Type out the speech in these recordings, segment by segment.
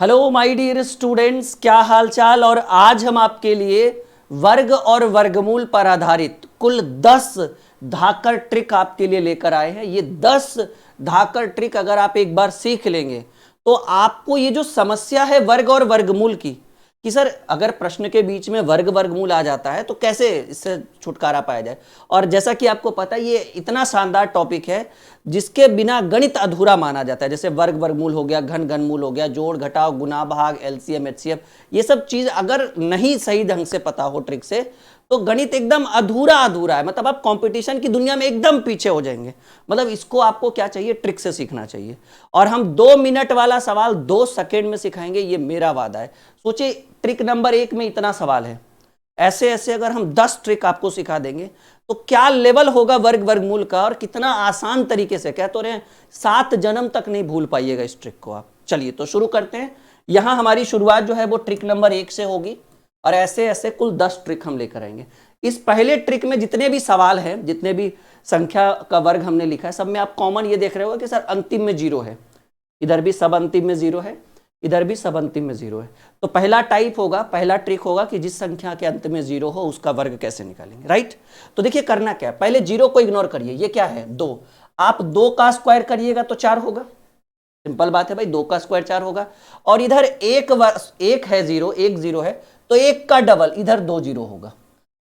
Hello my dear students, क्या हाल चाल। और आज हम आपके लिए वर्ग और वर्गमूल पर आधारित कुल 10 धाकर ट्रिक आपके लिए लेकर आए हैं। ये 10 धाकर ट्रिक अगर आप एक बार सीख लेंगे तो आपको ये जो समस्या है वर्ग और वर्गमूल की, कि सर अगर प्रश्न के बीच में वर्ग वर्गमूल आ जाता है तो कैसे इससे छुटकारा पाया जाए। और जैसा कि आपको पता है ये इतना शानदार टॉपिक है जिसके बिना गणित अधूरा माना जाता है। जैसे वर्ग वर्गमूल हो गया, घन घनमूल हो गया, जोड़ घटाव गुना भाग, एलसीएम एचसीएफ, ये सब चीज अगर नहीं सही ढंग से पता हो ट्रिक से तो गणित एकदम अधूरा अधूरा है। मतलब आप कंपटीशन की दुनिया में एकदम पीछे हो जाएंगे। मतलब इसको आपको क्या चाहिए, ट्रिक से सीखना चाहिए। और हम 2 मिनट वाला सवाल 2 सेकेंड में सिखाएंगे, ये मेरा वादा है। सोचिए ट्रिक नंबर 1 में इतना सवाल है, ऐसे ऐसे अगर हम 10 ट्रिक आपको सिखा देंगे तो क्या लेवल होगा वर्ग वर्गमूल का, और कितना आसान तरीके से, कह तो रहे हैं 7 जन्म तक नहीं भूल पाइएगा इस ट्रिक को आप। चलिए तो शुरू करते हैं। यहां हमारी शुरुआत जो है वो ट्रिक नंबर 1 से होगी और ऐसे ऐसे कुल 10 ट्रिक हम लेकर आएंगे। इस पहले ट्रिक में जितने भी सवाल हैं, जितने भी संख्या का वर्ग हमने लिखा है, सब में आप कॉमन ये देख रहे हो कि सर अंतिम में 0 है, इधर भी सब अंतिम में 0 है, इधर भी सब अंतिम में 0 है। तो पहला टाइप होगा, पहला ट्रिक होगा कि जिस संख्या के अंत में 0 हो उसका वर्ग कैसे निकालेंगे। राइट, तो देखिए करना क्या है, पहले 0 को इग्नोर करिए। ये क्या है, 2। आप 2 का स्क्वायर करिएगा तो 4 होगा। सिंपल बात है भाई, 2 का स्क्वायर 4 होगा। और इधर एक है 0, एक 0 है तो एक का डबल, इधर 2 0 होगा,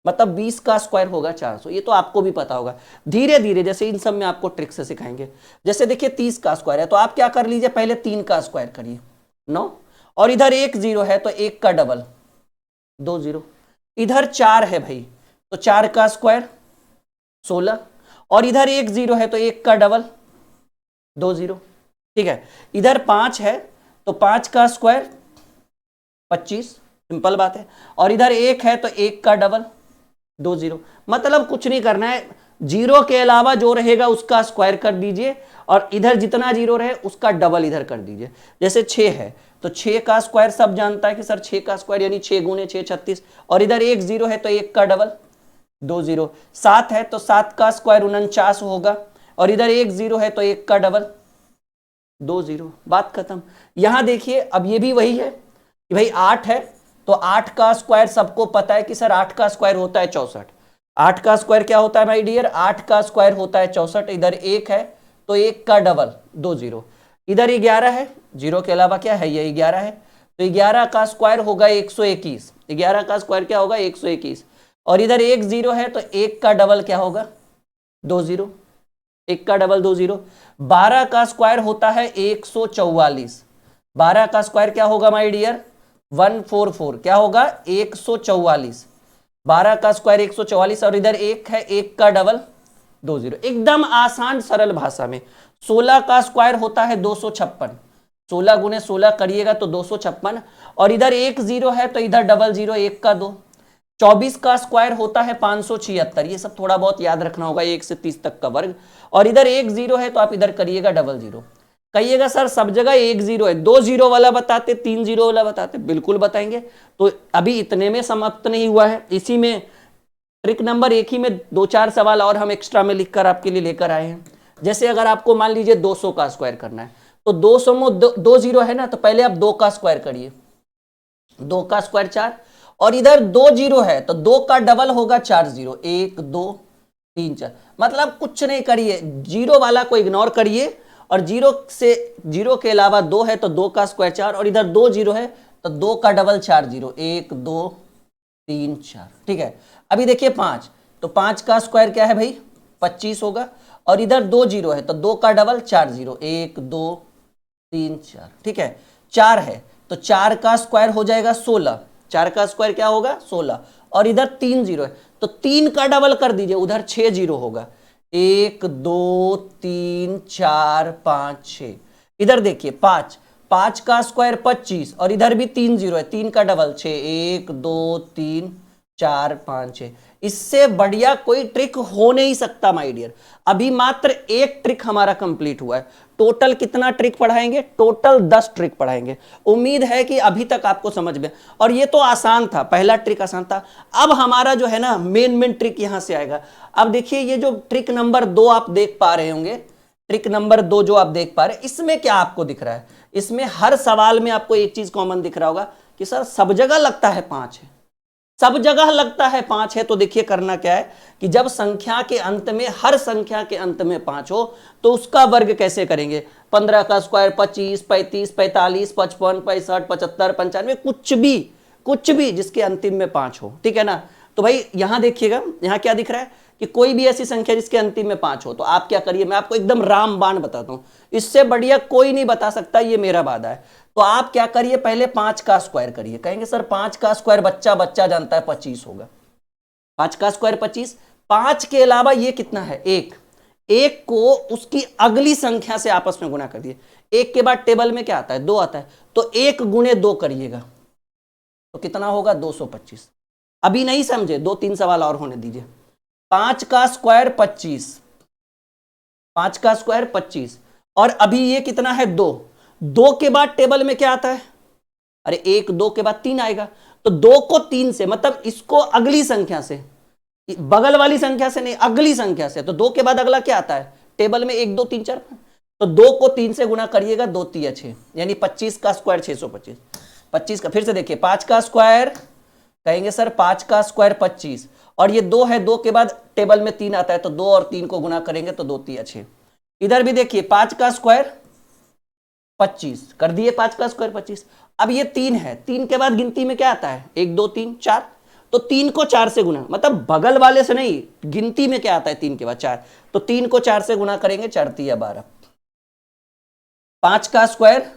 मतलब 20 का स्क्वायर होगा 400। ये तो आपको भी पता होगा। धीरे धीरे जैसे इन सब में आपको ट्रिक से सिखाएंगे। जैसे देखिए 30 का स्क्वायर है तो आप क्या कर लीजिए, पहले 3 का स्क्वायर करिए, 9। और इधर एक 0 है तो एक का डबल, 2 0। इधर 4 है भाई तो 4 का स्क्वायर 16। और इधर एक 0 है तो एक का डबल, 2 0। ठीक है, इधर 5 है तो 5 का स्क्वायर 25, सिंपल बात है। और इधर एक है तो एक का डबल, 2 0। मतलब कुछ नहीं करना है, 0 के अलावा जो रहेगा उसका स्क्वायर कर दीजिए और इधर जितना 0 रहे उसका डबल इधर कर दीजिए। जैसे 6 है तो 6 का स्क्वायर सब जानता है कि सर 6 का स्क्वायर यानी 6 गुने 6 36। और इधर एक 0 है तो एक का डबल, 2 0। 7 है तो 7 का स्क्वायर 49 होगा। और इधर एक 0 है तो एक का डबल, 2 0। बात खत्म। यहां देखिए अब ये भी वही है कि भाई 8 है तो 8 का स्क्वायर सबको पता है कि सर 8 का स्क्वायर होता है 64। 8 का स्क्वायर क्या होता है माय डियर, 8 का स्क्वायर होता है 64। इधर एक है तो एक का डबल, 2 0। इधर 11 है, 0 के अलावा क्या है, ये 11 है तो 11 का स्क्वायर होगा 121। 11 का स्क्वायर क्या होगा, 121। और इधर एक 0 है तो एक का डबल क्या होगा, 2 0। एक का डबल 2 0। 12 का स्क्वायर होता है 144। 12 का स्क्वायर क्या होगा माय डियर, 144। क्या होगा, 144। 12 का स्क्वायर 144। और इधर एक है, एक का डबल, 2 0। एकदम आसान सरल भाषा में 16 का स्क्वायर होता है 256। 16 गुने 16 करिएगा तो 256। और इधर एक 0 है तो इधर डबल 0, एक का 2। 24 का स्क्वायर होता है 576। ये सब थोड़ा बहुत याद रखना होगा, 1 से 30 तक का वर्ग। और इधर एक 0 है तो आप इधर करिएगा डबल 0। कहिएगा सर सब जगह एक 0 है, 2 0 वाला बताते, 3 0 वाला बताते। बिल्कुल बताएंगे। तो अभी इतने में समाप्त नहीं हुआ है, इसी में ट्रिक नंबर 1 ही में 2-4 सवाल और हम एक्स्ट्रा में लिखकर आपके लिए लेकर आए हैं। जैसे अगर आपको मान लीजिए 200 का स्क्वायर करना है तो 200 में 2 0 है ना, तो पहले आप 2 का स्क्वायर करिए, 2 का स्क्वायर 4। और इधर 2 0 है तो 2 का डबल होगा 4 0, 1 2 3 4। मतलब कुछ नहीं करिए, 0 वाला को इग्नोर करिए। और 0 के अलावा 2 है तो 2 का स्क्वायर 4। और इधर 2 0 है तो 2 का डबल 4 0, 1 2 3 4। ठीक है, अभी देखिए 5, तो 5 का स्क्वायर क्या है भाई, 25 होगा। और इधर 2 0 है तो 2 का डबल 4 0, 1 2 3 4। ठीक है, 4 है तो 4 का स्क्वायर हो जाएगा 16। 4 का स्क्वायर क्या होगा, 16। और इधर 3 0 है तो 3 का डबल कर दीजिए, उधर 6 0 होगा, 1 2 3 4 5 6। इधर देखिए 5 का स्क्वायर 25। और इधर भी 3 0 है, 3 का डबल 6, 1 2 3 4 5 6। इससे बढ़िया कोई ट्रिक हो नहीं सकता माय डियर। अभी मात्र एक ट्रिक हमारा कंप्लीट हुआ है। टोटल कितना ट्रिक पढ़ाएंगे, टोटल 10 ट्रिक पढ़ाएंगे। उम्मीद है कि अभी तक आपको समझ में, और ये तो आसान था, पहला ट्रिक आसान था। अब हमारा जो है ना मेन ट्रिक यहां से आएगा। अब देखिए ये जो ट्रिक नंबर 2 आप देख पा रहे होंगे, ट्रिक नंबर 2 जो आप देख पा रहे हैं, इसमें क्या आपको दिख रहा है, इसमें हर सवाल में आपको एक चीज कॉमन दिख रहा होगा कि सर सब जगह लगता है 5 है, सब जगह लगता है 5 है। तो देखिए करना क्या है कि जब संख्या के अंत में, हर संख्या के अंत में 5 हो तो उसका वर्ग कैसे करेंगे, 15 का स्क्वायर 25, 35, 45, 55, 65, 75, 95, कुछ भी जिसके अंतिम में 5 हो, ठीक है ना। तो भाई यहां देखिएगा, यहां क्या दिख रहा है कि कोई भी ऐसी संख्या जिसके अंतिम में 5 हो, तो आप क्या करिए, मैं आपको एकदम रामबाण बताता हूं, इससे बढ़िया कोई नहीं बता सकता, ये मेरा वादा है। तो आप क्या करिए, पहले 5 का स्क्वायर करिए। कहेंगे सर 5 का स्क्वायर बच्चा जानता है 25 होगा, 5 का स्क्वायर 25। 5 के अलावा ये कितना है, एक को उसकी अगली संख्या से आपस में गुना कर दिए। एक के बाद टेबल में क्या आता है, 2 आता है, तो 1 गुणे 2 करिएगा तो कितना होगा, 225। अभी नहीं समझे, 2-3 सवाल और होने दीजिए। 5 का स्क्वायर 25, 5 का स्क्वायर 25, और अभी ये कितना है, 2 के बाद टेबल में क्या आता है, अरे 1 2 के बाद 3 आएगा, तो 2 को 3 से, मतलब इसको अगली संख्या से, बगल वाली संख्या से नहीं, अगली संख्या से, तो 2 के बाद अगला क्या आता है टेबल में, 1 2 3 4, तो 2 को 3 से गुना करिएगा, 2 3 6, यानी 25 का स्क्वायर 625। 25 का, फिर से देखिए, 5 का स्क्वायर, कहेंगे सर 5 का स्क्वायर 25, और ये 2 है, 2 के बाद टेबल में 3 आता है, तो 2 और 3 को गुना करेंगे तो 2 3 6। इधर भी देखिए 5 का स्क्वायर 25 कर दिए, 5 का स्क्वायर 25। अब ये 3 है, 3 के बाद गिनती में क्या आता है, 1 2 3 4, तो 3 को 4 से गुना, मतलब बगल वाले से नहीं, गिनती में क्या आता है 3 के बाद 4, तो 3 को 4 से गुना करेंगे, 4 3 12। 5 का स्क्वायर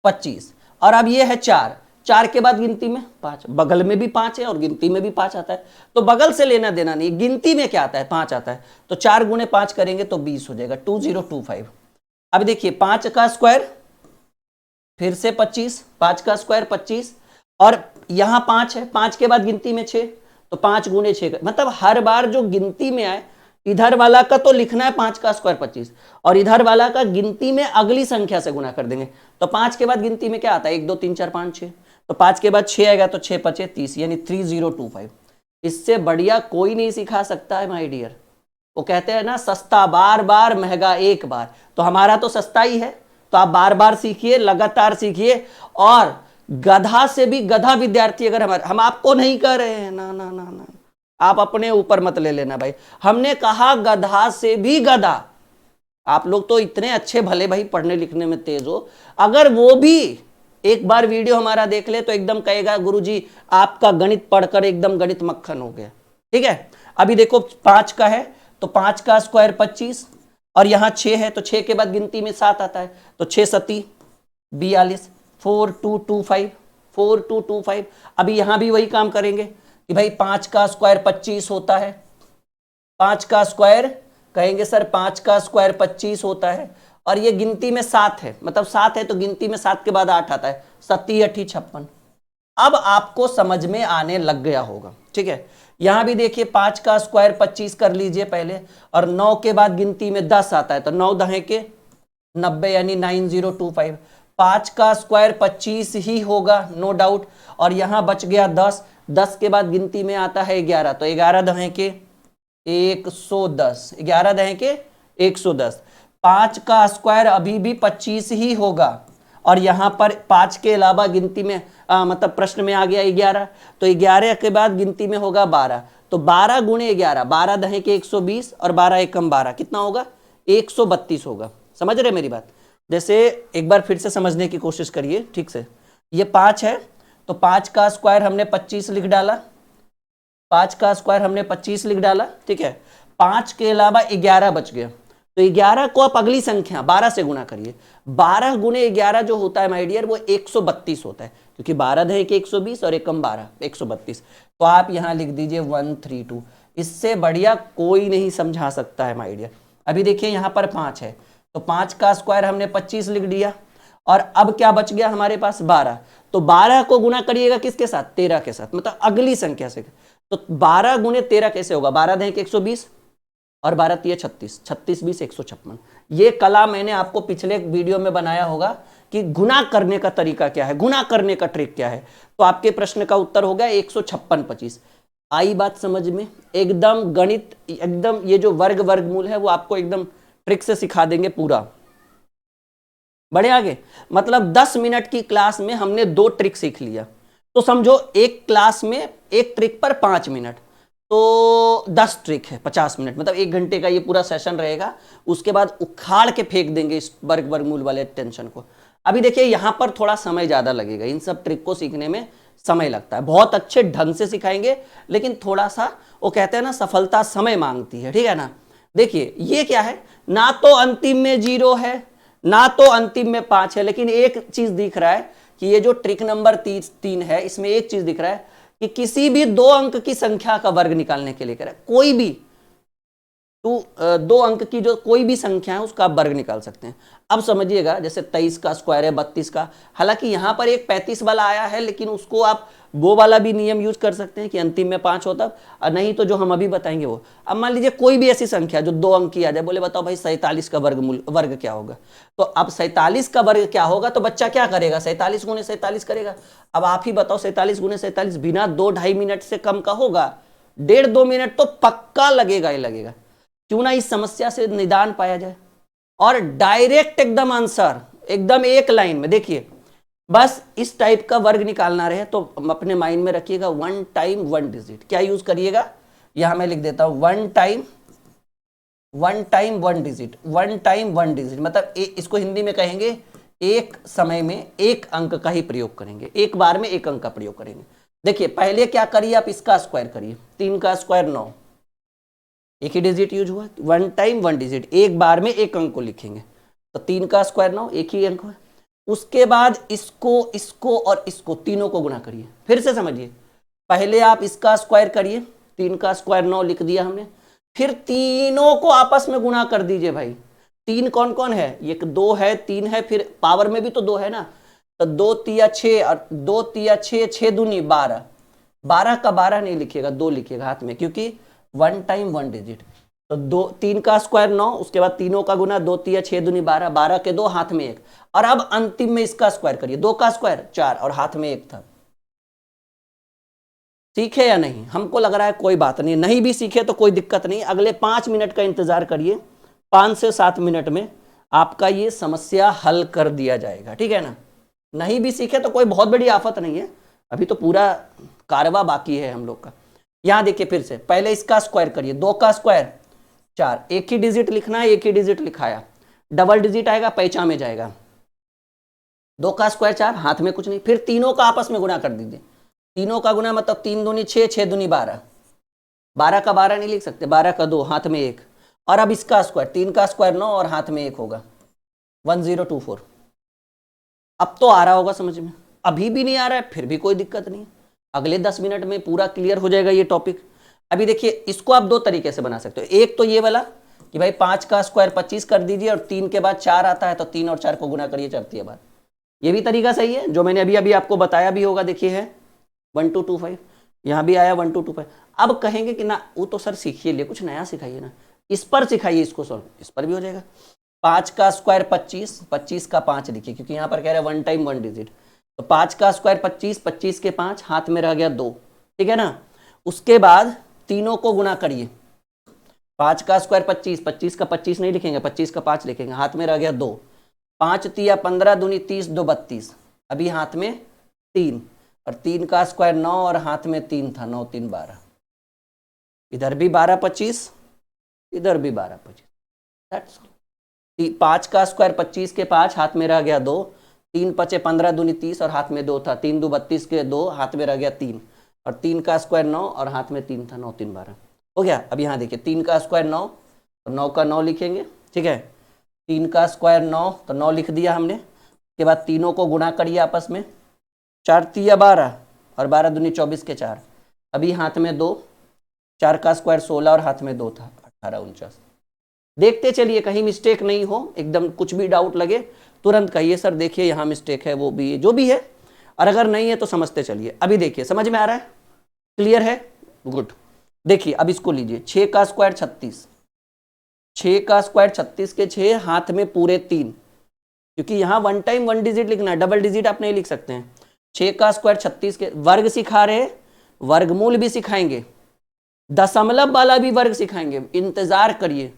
25, और अब ये है 4 के बाद गिनती में 5, बगल में भी 5 है और गिनती में भी 5 आता है, तो बगल से लेना देना नहीं, गिनती में क्या आता है, 5 आता है, तो 4 गुणे 5 करेंगे तो 20 हो जाएगा, 2025। अब देखिए 5 का स्क्वायर फिर से 25, 5 का स्क्वायर 25, और यहां 5 है, 5 के बाद गिनती में 6, तो 5 गुणे 6, मतलब हर बार जो गिनती में आए, इधर वाला का तो लिखना है 5 का स्क्वायर 25, और इधर वाला का गिनती में अगली संख्या से गुना कर देंगे, तो 5 के बाद गिनती में क्या आता है, 1 2 3 4 5 6, तो 5 के बाद 6 आएगा, तो 6 5 30, यानी 3025। इससे बढ़िया कोई नहीं सिखा सकता है माय डियर। वो कहते हैं ना, सस्ता बार बार, महंगा एक बार, तो हमारा तो सस्ता ही है, तो आप बार बार सीखिए, लगातार सीखिए, और गधा से भी गधा विद्यार्थी अगर हम आपको नहीं कह रहे हैं, ना ना ना ना, आप अपने ऊपर मत ले लेना भाई, हमने कहा गधा से भी गधा। आप लोग तो इतने अच्छे भले भाई, पढ़ने लिखने में तेज हो, अगर वो भी एक बार वीडियो हमारा देख ले तो एकदम कहेगा गुरुजी आपका गणित पढ़कर एकदम गणित मक्खन हो गया, ठीक है। अभी देखो 5 का है, तो 5 का स्क्वायर 25, और यहां 6 है, तो 6 के बाद गिनती में 7 आता है, तो 6 7 42, 4225, 4225। अभी यहां भी वही काम करेंगे कि भाई 5 का स्क्वायर 25 होता है, 5 का स्क्वायर, कहेंगे सर 5 का स्क्वायर 25 होता है, और ये गिनती में 7 है, मतलब 7 है तो गिनती में 7 के बाद 8 आता है, 7 8 56। अब आपको समझ में आने लग गया होगा, ठीक है। यहां भी देखिए 5 का स्क्वायर 25 कर लीजिए पहले, और 9 के बाद गिनती में 10 आता है, तो 9 10 के 90, यानी 9025। 5 का स्क्वायर 25 ही होगा, नो डाउट, और यहां बच गया 10, 10 के बाद गिनती में आता है 11, तो 11 10 के 110, 11 10 के 110। 5 का स्क्वायर अभी भी 25 ही होगा, और यहां पर 5 के अलावा गिनती में मतलब प्रश्न में आ गया 11, तो 11 के बाद गिनती में होगा 12, तो 12 गुणे 11, 12 दहे के 120, और 12 एकम 12, कितना होगा, 132 होगा। समझ रहे मेरी बात? जैसे एक बार फिर से समझने की कोशिश करिए ठीक से। ये 5 है, तो 5 का स्क्वायर हमने 25 लिख डाला, 5 का स्क्वायर हमने 25 लिख डाला, ठीक है। 5 के अलावा 11 बच गया, तो 11 को आप अगली संख्या 12 से गुना करिए। 12 गुणे 11 जो होता है माय डियर, वो 132 होता है, क्योंकि 12 दहे के 120 और एकम 12, 132। तो आप यहां लिख दीजिए 132। इससे बढ़िया कोई नहीं समझा सकता है माय डियर। अभी देखिए यहां पर 5 है, तो 5 का स्क्वायर हमने 25 लिख दिया, और अब क्या बच गया हमारे पास 12, तो 12 को गुना करिएगा किसके साथ, 13 के साथ, मतलब अगली संख्या से। तो 12 गुणे 13 कैसे होगा, 12 दहे के 120 और 12 तिया 36, 36 20 156। ये कला मैंने आपको पिछले वीडियो में बनाया होगा कि गुना करने का तरीका क्या है, गुना करने का ट्रिक क्या है। तो आपके प्रश्न का उत्तर हो गया 156 25। आई बात समझ में? एकदम गणित, एकदम ये जो वर्गमूल है वो आपको एकदम ट्रिक से सिखा देंगे पूरा। बढ़े आगे, मतलब 10 मिनट की क्लास में हमने 2 ट्रिक सीख लिया, तो समझो एक क्लास में एक ट्रिक पर 5 मिनट, तो 10 ट्रिक है 50 मिनट, मतलब 1 घंटे का ये पूरा सेशन रहेगा। उसके बाद उखाड़ के फेंक देंगे इस वर्ग वर्गमूल वाले टेंशन को। अभी देखिए यहां पर थोड़ा समय ज्यादा लगेगा, इन सब ट्रिक को सीखने में समय लगता है। बहुत अच्छे ढंग से सिखाएंगे, लेकिन थोड़ा सा वो कहते हैं ना, सफलता समय मांगती है, ठीक है ना। देखिए ये क्या है, ना तो अंतिम में 0 है, ना तो अंतिम में 5 है, लेकिन एक चीज दिख रहा है कि ये जो ट्रिक नंबर 3 है, इसमें एक चीज दिख रहा है कि किसी भी 2 अंक की संख्या का वर्ग निकालने के लिए कह रहा है, कोई भी 2 अंक की जो कोई भी संख्या है उसका आप वर्ग निकाल सकते हैं। अब समझिएगा, जैसे 23 का स्क्वायर है 32 का, हालांकि यहां पर एक 35 वाला आया है, लेकिन उसको आप वो वाला भी नियम यूज कर सकते हैं कि अंतिम में 5 होता, और नहीं तो जो हम अभी बताएंगे वो। अब मान लीजिए कोई भी ऐसी संख्या जो 2 अंक की आ जाए, बोले बताओ भाई 47 का वर्ग क्या होगा, तो अब 47 का वर्ग क्या होगा, तो बच्चा क्या करेगा, 47 गुने 47 करेगा। अब आप ही बताओ 47 गुने 47 बिना 2-2.5 मिनट से कम का होगा, 1.5-2 मिनट तो पक्का लगेगा ही लगेगा। क्यों ना इस समस्या से निदान पाया जाए और डायरेक्ट एकदम आंसर, एकदम एक लाइन में। देखिए बस इस टाइप का वर्ग निकालना रहे तो अपने माइंड में रखिएगा 1 टाइम 1 डिजिट। क्या यूज करिएगा, यहां मैं लिख देता हूं 1 टाइम 1 डिजिट, 1 टाइम 1 डिजिट, मतलब इसको हिंदी में कहेंगे एक समय में एक अंक का ही प्रयोग करेंगे, एक बार में एक अंक का प्रयोग करेंगे। देखिए पहले क्या करिए, आप इसका स्क्वायर करिए, 3 का स्क्वायर 9, एक ही डिजिट यूज हुआ, 1 टाइम 1 डिजिट, एक बार में एक अंक को लिखेंगे, तो 3 का स्क्वायर 9, एक ही अंक है। उसके बाद इसको और इसको तीनों को गुणा करिए। फिर से समझिए, पहले आप इसका स्क्वायर करिए, 3 का स्क्वायर 9 लिख दिया हमने, फिर तीनों को आपस में गुणा कर दीजिए। भाई 3 कौन कौन है, एक 2 है, 3 है, फिर पावर में भी तो 2 है ना, तो 2 तिया 6 और 2 तिया 6, 6 दूनी 12, 12 का 12 नहीं लिखिएगा, 2 लिखिएगा हाथ में, क्योंकि 1 टाइम 1 डिजिट। तो 3 का स्क्वायर 9, उसके बाद तीनों का गुना, 2 तिया 6 दूनी 12, 12 के 2 हाथ में 1, और अब अंतिम में इसका स्क्वायर करिए, 2 का स्क्वायर 4 और हाथ में 1 था। सीखे या नहीं, हमको लग रहा है कोई बात नहीं, नहीं भी सीखे तो कोई दिक्कत नहीं, अगले 5 मिनट का इंतजार करिए, 5 से 7 मिनट में आपका ये समस्या हल कर दिया जाएगा, ठीक है ना। नहीं भी सीखे तो कोई बहुत बड़ी आफत नहीं है, अभी तो पूरा कारवा बाकी है हम लोग का। यहां देखिए फिर से, पहले इसका स्क्वायर करिए, 2 का स्क्वायर 4, एक ही डिजिट लिखना है, एक ही डिजिट लिखाया, डबल डिजिट आएगा पैचा में जाएगा, 2 का स्क्वायर 4, हाथ में कुछ नहीं, फिर तीनों का आपस में गुणा कर दीजिए, तीनों का गुना मतलब 3 दूनी 6, 6 दूनी 12, 12 का 12 नहीं लिख सकते, 12 का 2, हाथ में 1, और अब इसका स्क्वायर, 3 का स्क्वायर 9 और हाथ में 1 होगा, 1024। अब तो आ रहा होगा समझ में, अभी भी नहीं आ रहा है फिर भी कोई दिक्कत नहीं, अगले 10 मिनट में पूरा क्लियर हो जाएगा ये टॉपिक। अभी देखिए इसको आप 2 तरीके से बना सकते हो, एक तो ये वाला कि भाई 5 का स्क्वायर 25 कर दीजिए और 3 के बाद 4 आता है तो 3 और 4 को गुना करिए, चलती है बात। ये भी तरीका सही है, जो मैंने अभी अभी आपको बताया भी होगा, देखिए है 1225, यहाँ भी आया 1225। अब कहेंगे कि ना वो तो सर सीखिए लिए, कुछ नया सिखाइए ना, इस पर सिखाइए इसको सॉल्व, इस पर भी हो जाएगा। 5 का स्क्वायर 25, 25 का 5 लिखिए, क्योंकि यहाँ पर कह रहे हैं 1 टाइम 1 डिजिट, तो 5 का स्क्वायर 25, 25 के 5, हाथ में रह गया 2, ठीक है ना। उसके बाद तीनों को गुना करिए, 5 का स्क्वायर 25, 25 का 25 नहीं लिखेंगे, 25 का 5 लिखेंगे, हाथ में रह गया 2, 5 तिया 15 दूनी 30, 2 32, अभी हाथ में 3, और 3 का स्क्वायर 9 और हाथ में 3 था, 9 3 12, इधर भी 12 25, इधर भी 12 25, 5 का स्क्वायर 25 के 5, हाथ में रह गया 2, 3 पचे 15 दूनी 30 और हाथ में 2 था, 3 2 32 के 2, हाथ में रह गया 3, और 3 का स्क्वायर 9 और हाथ में 3 था, 9 3 12 हो गया। अब यहाँ देखिए 3 का स्क्वायर 9 और 9 का 9 लिखेंगे, ठीक है, 3 का स्क्वायर 9 तो 9 लिख दिया हमने, उसके बाद तीनों को गुणा करिए आपस में, 4 तिया 12 और 12 दूनी 24 के 4, अभी हाथ में 2, 4 का स्क्वायर 16 और हाथ में 2 था, 18 49। देखते चलिए कहीं मिस्टेक नहीं हो, एकदम कुछ भी डाउट लगे तुरंत कहिए सर देखिए यहाँ मिस्टेक है, वो भी है, जो भी है, और अगर नहीं है तो समझते चलिए। अभी देखिए समझ में आ रहा है, क्लियर है, गुड। देखिए अब इसको लीजिए, 6 का स्क्वायर 36, 6 का स्क्वायर 36 के 6, हाथ में पूरे 3, क्योंकि यहाँ 1 टाइम 1 डिजिट लिखना है, डबल डिजिट आप नहीं लिख सकते हैं। 6 का स्क्वायर 36 के, वर्ग सिखा रहे, वर्गमूल भी सिखाएंगे, दशमलव वाला भी वर्ग सिखाएंगे, इंतजार करिए,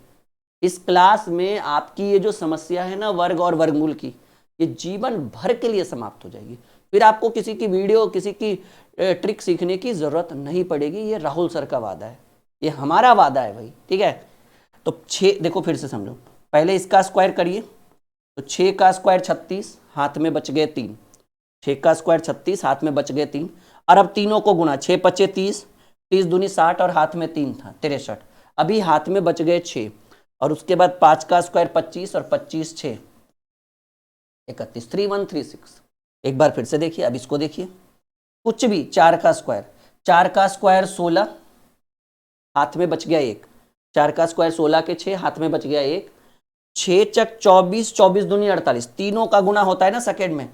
इस क्लास में आपकी ये जो समस्या है ना वर्ग और वर्गमूल की, ये जीवन भर के लिए समाप्त हो जाएगी। फिर आपको किसी की वीडियो, किसी की ट्रिक सीखने की जरूरत नहीं पड़ेगी। ये राहुल सर का वादा है, ये हमारा वादा है भाई, ठीक है। तो 6 देखो फिर से समझो, पहले इसका स्क्वायर करिए, तो 6 का स्क्वायर 36, हाथ में बच गए 3। 6 का स्क्वायर 36, हाथ में बच गए 3। और अब तीनों को गुना, 6 पचे 30, 30 दूनी 60 और हाथ में 3 था 63। अभी हाथ में बच गए 6 और उसके बाद 5 का स्क्वायर 25 और 25 6 31, 3136। एक बार फिर से देखिए, अब इसको देखिए, कुछ भी 4 का स्क्वायर, 4 का स्क्वायर 16, हाथ में बच गया 1। 4 का स्क्वायर 16 के 6, हाथ में बच गया 1। 6 चक 24, 24 दूनी 48, तीनों का गुना होता है ना सेकेंड में,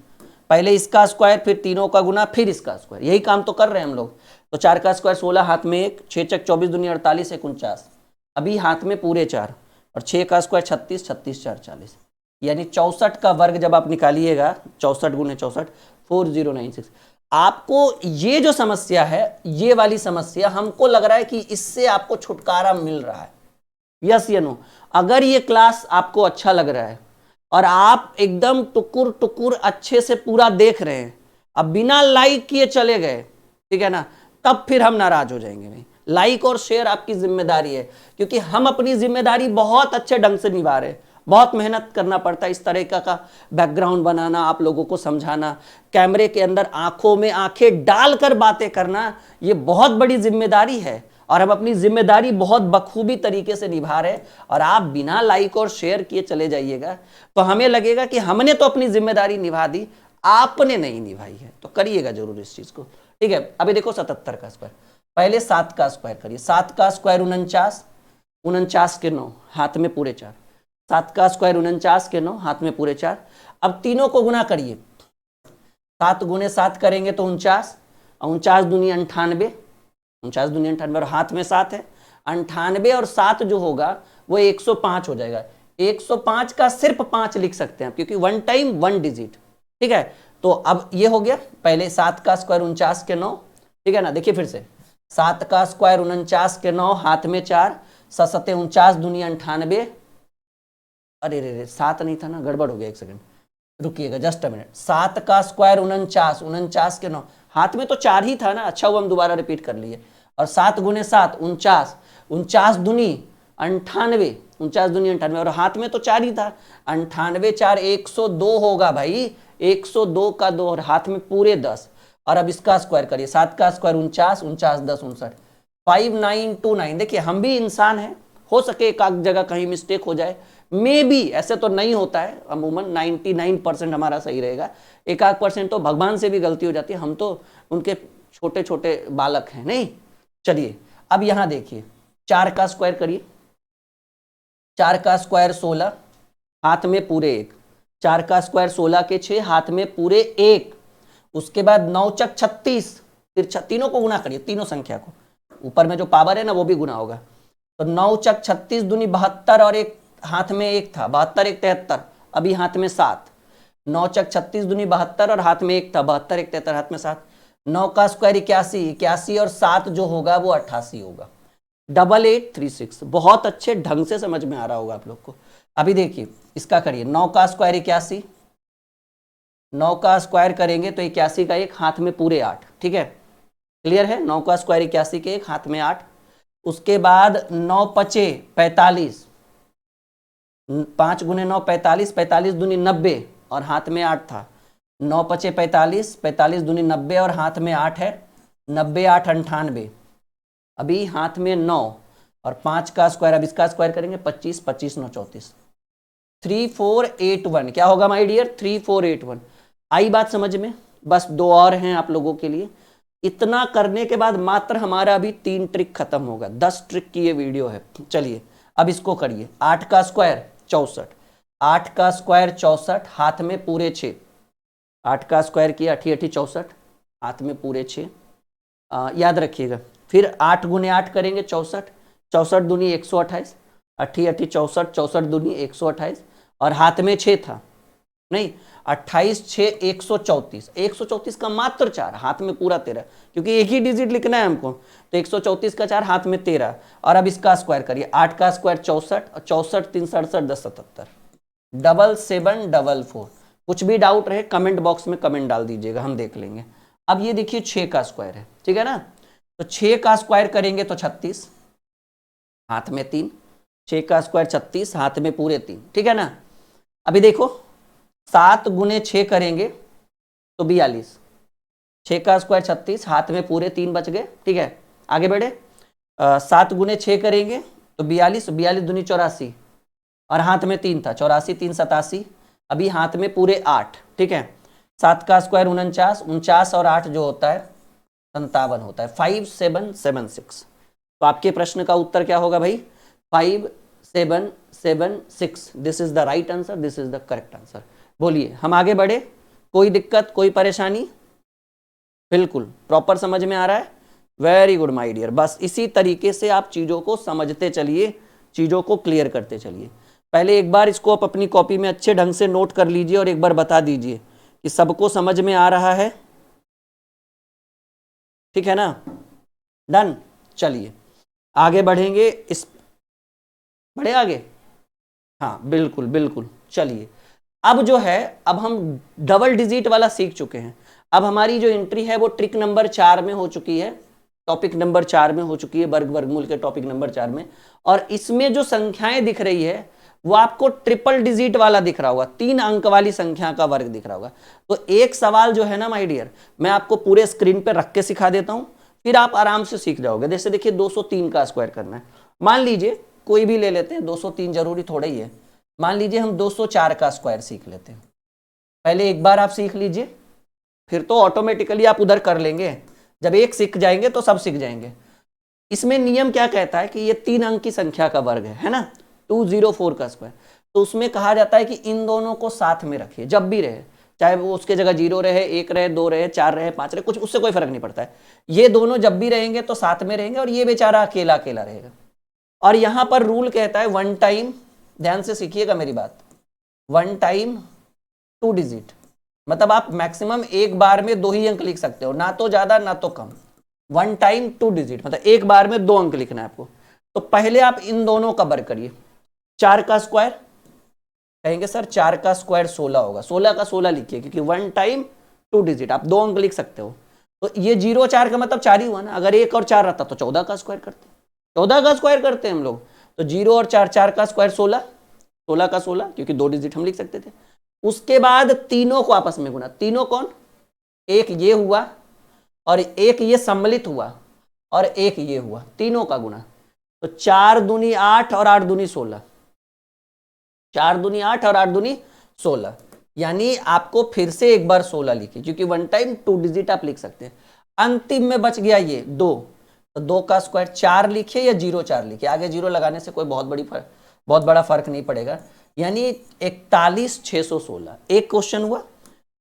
पहले इसका स्क्वायर फिर तीनों का गुना फिर इसका स्क्वायर, यही काम तो कर रहे हैं हम लोग। तो 4 का स्क्वायर 16, हाथ में 1, 6 चक 24 दूनी 48 49, अभी हाथ में पूरे 4 और 6 का स्क्वायर 36, 36 4 40, यानी 64 का वर्ग जब आप निकालिएगा, 64 गुने 64 4096। आपको ये जो समस्या है, ये वाली समस्या, हमको लग रहा है कि इससे आपको छुटकारा मिल रहा है, यस या नो। अगर ये क्लास आपको अच्छा लग रहा है और आप एकदम टुकुर टुकुर अच्छे से पूरा देख रहे हैं, अब बिना लाइक किए चले गए, ठीक है ना, तब फिर हम नाराज हो जाएंगे भाई। लाइक और शेयर आपकी जिम्मेदारी है, क्योंकि हम अपनी जिम्मेदारी बहुत अच्छे ढंग से निभा रहे हैं। बहुत मेहनत करना पड़ता है इस तरह का बैकग्राउंड बनाना, आप लोगों को समझाना, कैमरे के अंदर आंखों में आंखें डालकर बातें करना, ये बहुत बड़ी जिम्मेदारी है और हम अपनी जिम्मेदारी बहुत बखूबी तरीके से निभा रहे हैं। और आप बिना लाइक और शेयर किए चले जाइएगा तो हमें लगेगा कि हमने तो अपनी जिम्मेदारी निभा दी, आपने नहीं निभाई है। तो करिएगा जरूर इस चीज को, ठीक है। अभी देखो 77 का स्क्वायर, पहले 7 का स्क्वायर करिए। 7 का स्क्वायर 49, 49 के 9, हाथ में पूरे 4। 7 का स्क्वायर 49 के 9, हाथ में पूरे 4। अब तीनों को गुना करिए, 7 गुने 7 करेंगे तो 49, 49 दूनी 98, 49 दूनी 98 और हाथ में 7 है। 98 और 7 जो होगा वो 105 हो जाएगा। 105 का सिर्फ 5 लिख सकते हैं क्योंकि 1 टाइम 1 डिजिट, ठीक है। तो अब ये हो गया, पहले 7 का स्क्वायर 49 के 9, ठीक है ना। देखिए फिर से, 7 का स्क्वायर 49 के 9, हाथ में 4, 7 49 दूनी 98। अरे रे 7 नहीं था ना, गड़बड़ हो गया, एक सेकंड रुकिएगा, जस्ट अ मिनट। 7 का स्क्वायर 49, 49 के 9, हाथ में तो 4 ही था ना, अच्छा हुआ हम दोबारा रिपीट कर लिए। और 7 गुने 7 49, 49 दूनी 98, 49 दूनी 98 और हाथ में तो 4 ही था। 98 4 102 होगा भाई, 102 का 2 और हाथ में पूरे 10। और अब इसका स्क्वायर करिए, 7 का स्क्वायर 49, 49 10 59, 5929। देखिए हम भी इंसान हैं, हो सके एक आध जगह कहीं मिस्टेक हो जाए, मे बी, ऐसे तो नहीं होता है, अमूमन 99% हमारा सही रहेगा, एक आध % तो भगवान से भी गलती हो जाती है, हम तो उनके छोटे छोटे बालक हैं, नहीं। चलिए अब यहां देखिए, 4 का स्क्वायर करिए। 4 का स्क्वायर 16, हाथ में पूरे 1। 4 का स्क्वायर 16 के 6, हाथ में पूरे 1। उसके बाद 9 चक 36, फिर तीनों को गुना करिए, तीनों संख्या को, ऊपर में जो पावर है ना वो भी गुना होगा। तो 9 चक 36 दूनी 72 और एक हाथ में 1 था, 72 1 73, अभी हाथ में 7। 9 चक 36 दूनी 72 और हाथ में 1 था, 72 1 73, हाथ में 7। 9 का स्क्वायर 81, 81 और 7 जो होगा वो 88 होगा। 8836, बहुत अच्छे ढंग से समझ में आ रहा होगा आप लोग को। अभी देखिए इसका करिए, 9 का स्क्वायर 81, 9 का स्क्वायर करेंगे तो 81 का 1, हाथ में पूरे 8, ठीक है, क्लियर है। 9 का स्क्वायर 81 के 1, हाथ में 8। उसके बाद 9 पचे 45, 5 गुने 9 45, 45 दूनी 90 और हाथ में 8 था। 9 पचे 45, 45 दूनी 90 और हाथ में 8 है, 90 8 98, अभी हाथ में 9 और 5 का स्क्वायर, अब इसका स्क्वायर करेंगे 25, 25 9 34, 3481। क्या होगा माय डियर, 3481। आई बात समझ में। बस 2 और हैं आप लोगों के लिए। इतना करने के बाद मात्र हमारा अभी 3 ट्रिक खत्म होगा, 10 ट्रिक की ये वीडियो है। चलिए अब इसको करिए। 8 का स्क्वायर 64, 8 का स्क्वायर 64, हाथ में पूरे 6। 8 का स्क्वायर किया 8 8 64, हाथ में पूरे 6, याद रखिएगा। फिर 8 गुने 8 करेंगे 64, 64 दूनी 128, 8 8 64, 64 दूनी 128 और हाथ में 6 था, नहीं, 28 6 134, 134 का मात्र 4, हाथ में पूरा 13, क्योंकि एक ही डिजिट लिखना है हमको, तो 134 का 4 हाथ में 13। और अब इसका स्क्वायर करिए, 8 का स्क्वायर 64, और 64 3 67 10 77, 7744। कुछ भी डाउट रहे कमेंट बॉक्स में कमेंट डाल दीजिएगा, हम देख लेंगे। अब ये देखिए 6 का स्क्वायर है, ठीक है ना, तो 6 का स्क्वायर करेंगे तो 36, हाथ में 3, 6 का स्क्वायर 36, हाथ में पूरे 3, ठीक है ना। अभी देखो 7 गुने 6 करेंगे तो 42, 6 का स्क्वायर 36, हाथ में पूरे 3 बच गए, ठीक है। आगे बढ़े, 7 गुने 6 करेंगे तो 42, 42 दूनी 84, और हाथ में 3 था, 84 3 87, अभी हाथ में पूरे 8, ठीक है। 7 का स्क्वायर 49, 49 और 8 जो होता है 57 होता है, 5776। तो आपके प्रश्न का उत्तर क्या होगा भाई, 5776। This is the right answer, this is the correct answer. बोलिए, हम आगे बढ़े, कोई दिक्कत कोई परेशानी? बिल्कुल प्रॉपर समझ में आ रहा है, वेरी गुड माय डियर। बस इसी तरीके से आप चीजों को समझते चलिए, चीजों को क्लियर करते चलिए। पहले एक बार इसको आप अपनी कॉपी में अच्छे ढंग से नोट कर लीजिए और एक बार बता दीजिए कि सबको समझ में आ रहा है, ठीक है ना। डन, चलिए आगे बढ़ेंगे, इस बढ़े आगे, हाँ बिल्कुल बिल्कुल। चलिए अब जो है, अब हम डबल डिजिट वाला सीख चुके हैं। अब हमारी जो एंट्री है वो ट्रिक नंबर 4 में हो चुकी है, टॉपिक नंबर 4 में हो चुकी है, वर्ग वर्गमूल के टॉपिक नंबर 4 में। और इसमें जो संख्याएं दिख रही है वो आपको ट्रिपल डिजिट वाला दिख रहा होगा, 3 अंक वाली संख्या का वर्ग दिख रहा होगा। तो एक सवाल जो है ना माय डियर, मैं आपको पूरे स्क्रीन पे रख के सिखा देता हूं, फिर आप आराम से सीख जाओगे। जैसे देखिए 203 का स्क्वायर करना है, मान लीजिए कोई भी ले लेते हैं, 203 जरूरी थोड़ा ही है। मान लीजिए हम 204 का स्क्वायर सीख लेते हैं। पहले एक बार आप सीख लीजिए, फिर तो ऑटोमेटिकली आप उधर कर लेंगे। जब एक सीख जाएंगे तो सब सीख जाएंगे। इसमें नियम क्या कहता है कि ये 3 अंक की संख्या का वर्ग है ना, 204 का स्क्वायर। तो उसमें कहा जाता है कि इन दोनों को साथ में रखिए, जब भी रहे, चाहे वो उसके जगह 0 रहे, 1 रहे, 2 रहे, 4 रहे, 5 रहे, कुछ उससे कोई फर्क नहीं पड़ता है। ये दोनों जब भी रहेंगे तो साथ में रहेंगे, और ये बेचारा अकेला अकेला रहेगा। और यहां पर रूल कहता है 1 टाइम, ध्यान से सीखिएगा मेरी बात, 1 टाइम 2 डिजिट, मतलब आप मैक्सिमम एक बार में 2 ही अंक लिख सकते हो, ना तो ज्यादा ना तो कम। 1 टाइम 2 डिजिट मतलब एक बार में 2 अंक लिखना है आपको। तो पहले आप इन दोनों का वर्ग करिए। 4 का स्क्वायर, कहेंगे सर 4 का स्क्वायर 16 होगा, 16 का 16 लिखिए, क्योंकि 1 टाइम 2 डिजिट आप 2 अंक लिख सकते हो। तो ये 0 4 का मतलब 4 ही हुआ ना, अगर 1 और 4 रहता तो 14 का स्क्वायर करते, 14 का स्क्वायर करते हैं हम लोग। तो 0 और 4, 4 का स्क्वायर 16, 16 का 16, क्योंकि 2 डिजिट हम लिख सकते थे। उसके बाद तीनों को आपस में गुना, तीनों कौन, एक ये हुआ और एक ये सम्मिलित हुआ और एक ये हुआ, तीनों का गुना। तो 4 दूनी 8 और 8 दूनी 16, 4 दूनी 8 और 8 दूनी 16, यानी आपको फिर से एक बार 16 लिखिए, क्योंकि 1 टाइम 2 डिजिट आप लिख सकते हैं। अंतिम में बच गया ये 2, तो 2 का स्क्वायर 4 लिखिए या 0 4 लिखिए, आगे 0 लगाने से कोई बहुत बड़ा फर्क नहीं पड़ेगा, यानी 41616। एक क्वेश्चन हुआ।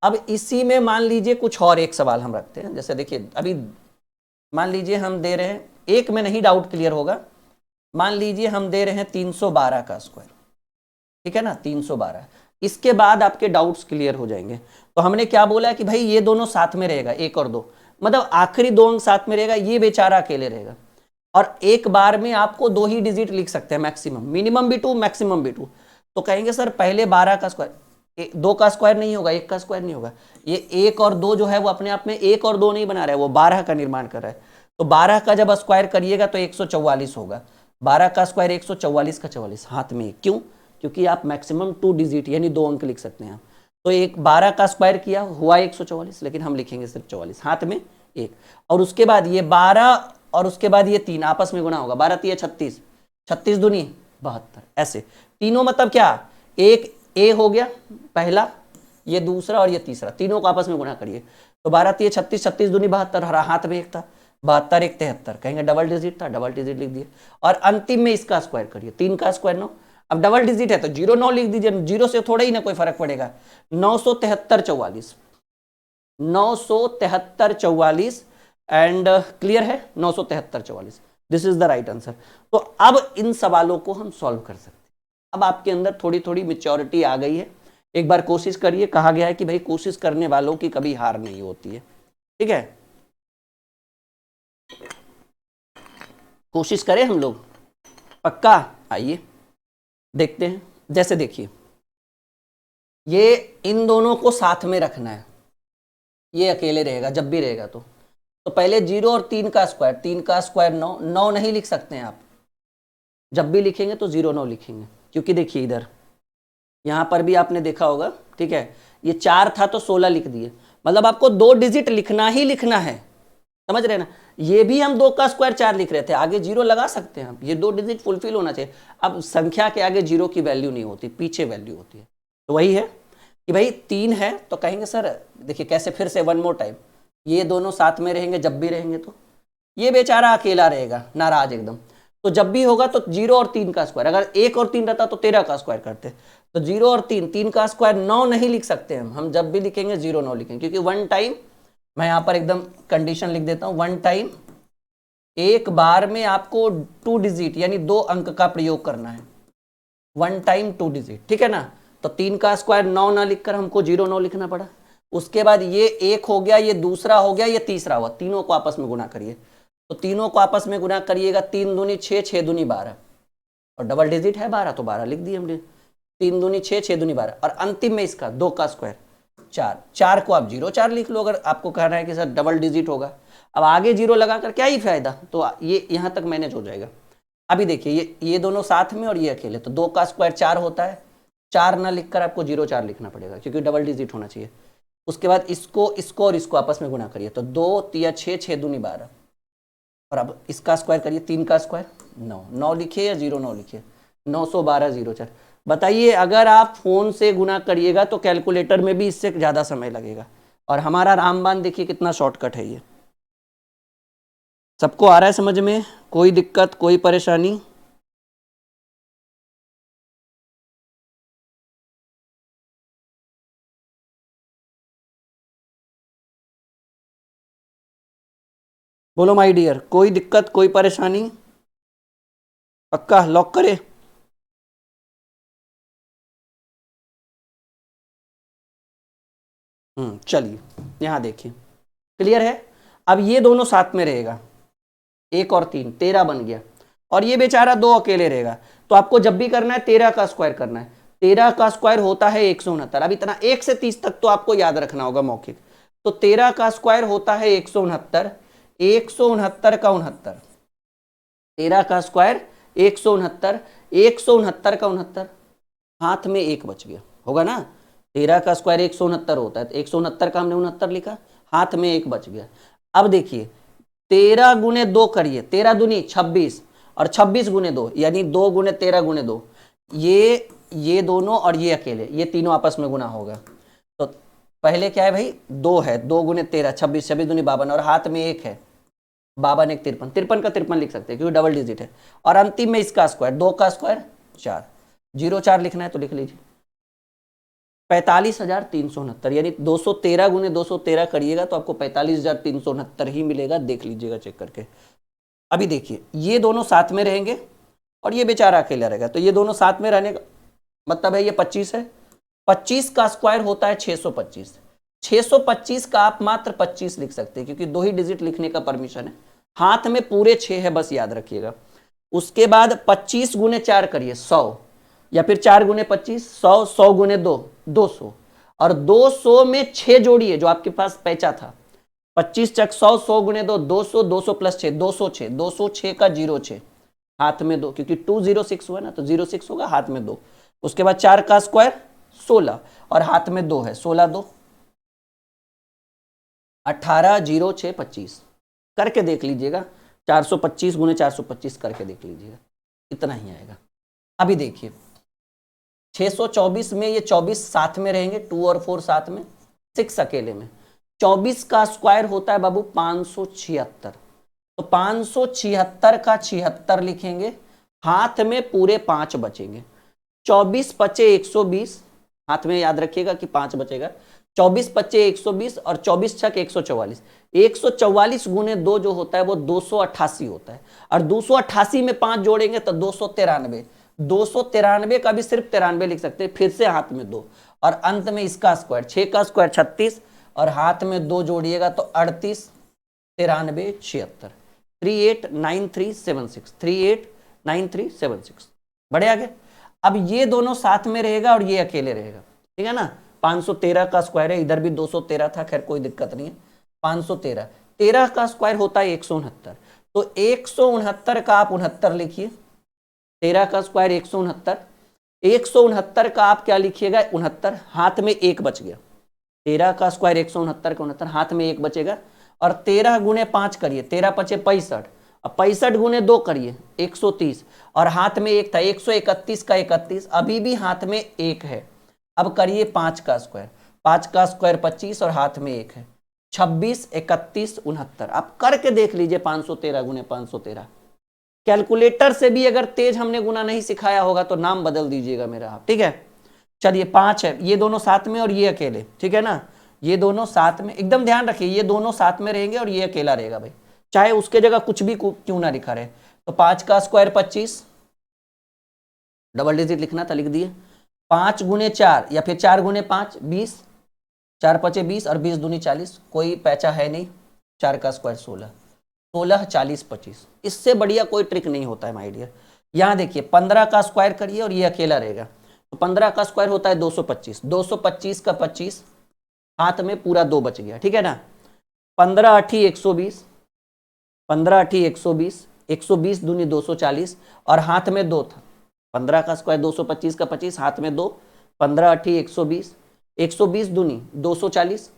अब इसी में मान लीजिए कुछ और एक सवाल हम रखते हैं। जैसे देखिए अभी मान लीजिए हम दे रहे हैं, एक में नहीं डाउट क्लियर होगा, मान लीजिए हम दे रहे हैं 312 का स्क्वायर, ठीक है ना, 312। इसके बाद आपके डाउट्स क्लियर हो जाएंगे। तो हमने क्या बोला कि भाई ये दोनों साथ में रहेगा, 1 और 2, मतलब आखिरी 2 अंक साथ में रहेगा, ये बेचारा अकेले रहेगा। और एक बार में आपको 2 ही डिजिट लिख सकते हैं मैक्सिमम, मिनिमम भी 2 मैक्सिमम भी 2। तो कहेंगे सर पहले 12 का स्क्वायर, 2 का स्क्वायर नहीं होगा, 1 का स्क्वायर नहीं होगा। ये 1 और 2 जो है वो अपने आप में 1 और 2 नहीं बना रहा है, वो 12 का निर्माण कर रहा है। तो 12 का जब स्क्वायर करिएगा तो 144 होगा, 12 का स्क्वायर 144 का 44, हाथ में क्यों, क्योंकि आप मैक्सिमम 2 डिजिट यानी 2 अंक लिख सकते हैं। तो एक 12 का स्क्वायर किया हुआ 144, लेकिन हम लिखेंगे सिर्फ 44, हाथ में 1। और उसके बाद ये 12 और उसके बाद ये 3 आपस में गुना होगा, 12 3 36, 36 दूनी 72, ऐसे तीनों मतलब क्या, एक ए हो गया पहला, ये दूसरा और ये तीसरा, तीनों को आपस में गुना करिए। तो 12 3 36, 36 दूनी 72, हाथ में 1 था, 72 1 73, कहेंगे डबल डिजिट था, डबल डिजिट लिख दिए। और अंतिम में इसका स्क्वायर करिए, 3 का स्क्वायर 9, अब डबल डिजिट है तो 0 9 लिख दीजिए, 0 से थोड़ा ही ना कोई फर्क पड़ेगा। 973 44, 973 44, एंड क्लियर है, 973 44, this is the right answer. तो अब इन सवालों को हम सॉल्व कर सकते हैं। अब आपके अंदर थोड़ी थोड़ी मेच्योरिटी आ गई है, एक बार कोशिश करिए, कहा गया है कि भाई कोशिश करने वालों की कभी हार नहीं होती है, ठीक है। कोशिश करें हम लोग, पक्का। आइए देखते हैं। जैसे देखिए, ये इन दोनों को साथ में रखना है, ये अकेले रहेगा जब भी रहेगा तो पहले 0 और 3 का स्क्वायर, 3 का स्क्वायर 9, 9 नहीं लिख सकते हैं आप, जब भी लिखेंगे तो 0 9 लिखेंगे, क्योंकि देखिए इधर यहां पर भी आपने देखा होगा, ठीक है, ये 4 था तो 16 लिख दिए, मतलब आपको 2 डिजिट लिखना ही लिखना है, समझ रहे ना। ये भी हम 2 का स्क्वायर 4 लिख रहे थे, आगे 0 लगा सकते हैं हम, ये 2 डिजिट फुलफिल होना चाहिए। अब संख्या के आगे 0 की वैल्यू नहीं होती, पीछे वैल्यू होती है। तो वही है कि भाई 3 है तो कहेंगे सर, देखिए कैसे, फिर से वन मोर टाइम, ये दोनों साथ में रहेंगे जब भी रहेंगे, तो ये बेचारा अकेला रहेगा नाराज एकदम, तो जब भी होगा तो 0 और 3 का स्क्वायर, अगर 1 और 3 रहता तो 13 का स्क्वायर करते, तो 0 और 3, 3 का स्क्वायर 9 नहीं लिख सकते हम जब भी लिखेंगे 0 9 लिखेंगे, क्योंकि वन टाइम, मैं यहां पर एकदम कंडीशन लिख देता हूं, वन टाइम, एक बार में आपको 2 डिजिट यानी 2 अंक का प्रयोग करना है, वन टाइम 2 डिजिट, ठीक है ना। तो 3 का स्क्वायर 9 ना लिखकर हमको 0 9 लिखना पड़ा। उसके बाद ये एक हो गया, ये दूसरा हो गया, ये तीसरा हुआ, तीनों को आपस में गुना करिए, तो तीनों को आपस में गुना करिएगा, 3 दूनी 6, 6 दूनी 12, और डबल डिजिट है 12 तो 12 लिख दिए हमने, 3 दूनी 6, 6 दूनी 12, और अंतिम में इसका 2 का स्क्वायर 4, 4 को आप 0 4 लिख लो, अगर आपको कहना है कि सर डबल डिजिट होगा। अब आगे 0 लगाकर क्या ही फायदा, तो ये यहां तक मैनेज हो जाएगा। अभी देखिए ये दोनों साथ में और ये अकेले, तो 2 का स्क्वायर 4 होता है, 4 ना लिखकर आपको 0 4 लिखना पड़ेगा, क्योंकि डबल डिजिट होना चाहिए। उसके बाद इसको इसको और इसको आपस में गुना करिए, तो 2 तिया 6, 6 दूनी 12, और अब इसका स्क्वायर करिए, 3 का स्क्वायर 9, 9 लिखिए या 0 9 लिखिए, 912 0 4। बताइए अगर आप फोन से गुना करिएगा तो कैलकुलेटर में भी इससे ज्यादा समय लगेगा, और हमारा रामबाण देखिए कितना शॉर्टकट है ये। सबको आ रहा है समझ में, कोई दिक्कत कोई परेशानी? बोलो माय डियर, कोई दिक्कत कोई परेशानी? पक्का लॉक करे? चलिए यहां देखिए, क्लियर है। अब ये दोनों साथ में रहेगा, 1 और 3 13 बन गया, और ये बेचारा 2 अकेले रहेगा, तो आपको जब भी करना है 13 का स्क्वायर करना है, 13 का स्क्वायर होता है 169। अब इतना 1 से 30 तक तो आपको याद रखना होगा मौखिक, तो 13 का स्क्वायर होता है 169, 169 का 69, 13 का स्क्वायर 169, 169 का 69, हाथ में 1 बच गया होगा ना, 13 का स्क्वायर 169 होता है, तो 169 का हमने 69 लिखा, हाथ में 1 बच गया। अब देखिए 13 गुने 2 करिए, 13 दूनी 26, और 26 गुने 2 यानी 2 गुने 13 गुने 2, ये दोनों और ये अकेले, ये तीनों आपस में गुना होगा। तो पहले क्या है भाई, 2 है, 2 गुने 13 26, 26 दूनी 52, और हाथ में 1 है, 52 1 53, 53 का 53 लिख सकते हैं क्योंकि डबल डिजिट है, और अंतिम में इसका स्क्वायर 2 का स्क्वायर 4, 0 4 लिखना है तो लिख लीजिए, 45,369, यानी 213 गुने 213 करिएगा तो आपको 45,369 ही मिलेगा, देख लीजिएगा चेक करके। अभी देखिए ये दोनों साथ में रहेंगे और ये बेचारा अकेला रहेगा, तो ये दोनों साथ में रहने का मतलब है ये 25 है, 25 का स्क्वायर होता है 625, 625 का आप मात्र 25 लिख सकते हैं क्योंकि 2 ही डिजिट लिखने का परमिशन है, हाथ में पूरे 6 है, बस याद रखिएगा। उसके बाद 25 गुने 4 करिए 100, या फिर 4 गुने 25 100, 100 गुने 2 200, और 200 में 6 जोड़िए जो आपके पास पैचा था, 25 चक 100, 100 गुने 2 200, 200 प्लस 6 206, 206 का 06, हाथ में 2, क्योंकि 206 हुआ ना तो 06 होगा, हाथ में 2। उसके बाद 4 का स्क्वायर 16, और हाथ में 2 है, 16 2 18, 0 6 25 करके देख लीजिएगा, 425 गुने 425 करके देख लीजिएगा, इतना ही आएगा। अभी देखिए 624 में ये 24 साथ में रहेंगे, 2 और 4 साथ में, 6 अकेले में, 24 का स्क्वायर होता है बाबू 576, तो 576 का 76 लिखेंगे, हाथ में पूरे 5 बचेंगे, 24 पचे 120, हाथ में याद रखिएगा कि 5 बचेगा, 24 पचे 120 और 24 छक 144, 144 गुने 2 जो होता है वो 288 होता है, और 288 में 5 जोड़ेंगे तो 293, 293 का भी सिर्फ 93 लिख सकते हैं, फिर से हाथ में 2 और अंत में इसका स्क्वायर, 6 का स्क्वायर 36 और हाथ में 2 जोड़िएगा तो 38 93 76 389376 389376। बड़े आगे। अब ये दोनों साथ में रहेगा और ये अकेले रहेगा, ठीक है ना। 513 का स्क्वायर है, इधर भी 213 था, खैर कोई दिक्कत नहीं है। 513 13 का स्क्वायर होता है 169, तो 169 का आप 69 लिखिए। 13 का स्क्वायर 169, 169 का आप क्या लिखिएगा 69, हाथ में 1 बच गया। 13 का स्क्वायर 169 का 69, हाथ में 1 बचेगा और 13 गुने 5 करिए, 13 पचे 65, अब 65 गुने 2 करिए 130 और हाथ में 1 था, 131 का 31, अभी भी हाथ में 1 है। अब करिए 5 का स्क्वायर, 5 का स्क्वायर 25 और हाथ में 1 है, 26 31 69। आप करके देख लीजिए 513 गुने 513। कैलकुलेटर से भी अगर तेज हमने गुना नहीं सिखाया होगा तो नाम बदल दीजिएगा मेरा आप, ठीक है। चलिए 5 है, ये दोनों साथ में और ये अकेले, ठीक है ना। ये दोनों साथ में, एकदम ध्यान रखिए, ये दोनों साथ में रहेंगे और ये अकेला रहेगा भाई, चाहे उसके जगह कुछ भी क्यों ना लिखा रहे। तो 5 का स्क्वायर 25, डबल डिजिट लिखना था लिख दिए। 5 गुने 4 या फिर 4 गुने 5 20, 4 पचे 20 और 20 दूनी 40, कोई पैचा है नहीं। 4 का स्क्वायर 16, 16 40 25, इससे बढ़िया कोई ट्रिक नहीं होता है माय डियर। यहां देखिए 15 का स्क्वायर करिए और ये अकेला रहेगा, तो 15 का स्क्वायर होता है 225, 225 का 25, हाथ में पूरा 2 बच गया, ठीक है ना। 15 8 120, 15 8 120, 120 दूनी 240 और हाथ में 2 था। 15 का स्क्वायर 225 का 25, हाथ में 2, 15 8 120, 120 दूनी 240,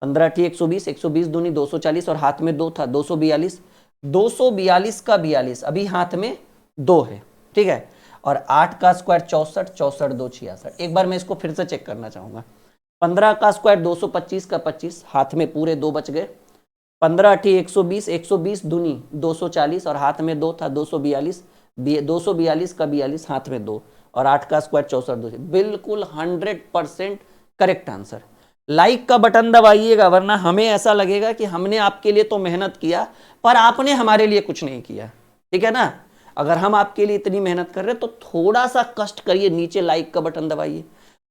15 8 120, 120 दूनी 240 और हाथ में 2 था, 242, 242 का 42, अभी हाथ में 2 है, ठीक है। और 8 का स्क्वायर 64, 64 2 66। एक बार मैं इसको फिर से चेक करना चाहूंगा। 15 का स्क्वायर 225 का 25, हाथ में पूरे 2 बच गए। 15 8 120, 120 दूनी 240 और हाथ में 2 था, 242, 242 का 42, हाथ में 2 और 8 का स्क्वायर 64 2। बिल्कुल 100% करेक्ट आंसर। लाइक का बटन दबाइएगा, वरना हमें ऐसा लगेगा कि हमने आपके लिए तो मेहनत किया पर आपने हमारे लिए कुछ नहीं किया, ठीक है ना। अगर हम आपके लिए इतनी मेहनत कर रहे हैं तो थोड़ा सा कष्ट करिए, नीचे लाइक का बटन दबाइए,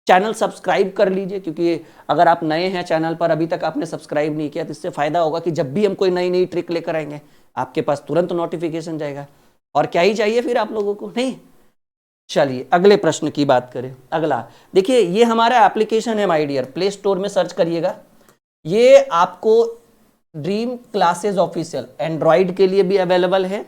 चैनल सब्सक्राइब कर लीजिए, क्योंकि अगर आप नए हैं चैनल पर, अभी तक आपने सब्सक्राइब नहीं किया, तो इससे फायदा होगा कि जब भी हम कोई नई नई ट्रिक लेकर आएंगे आपके पास तुरंत नोटिफिकेशन जाएगा। और क्या ही चाहिए फिर आप लोगों को, नहीं। चलिए अगले प्रश्न की बात करें। अगला देखिए, ये हमारा एप्लीकेशन है माय डियर, प्ले स्टोर में सर्च करिएगा। ये आपको ड्रीम क्लासेस ऑफिशियल एंड्रॉइड के लिए भी अवेलेबल है,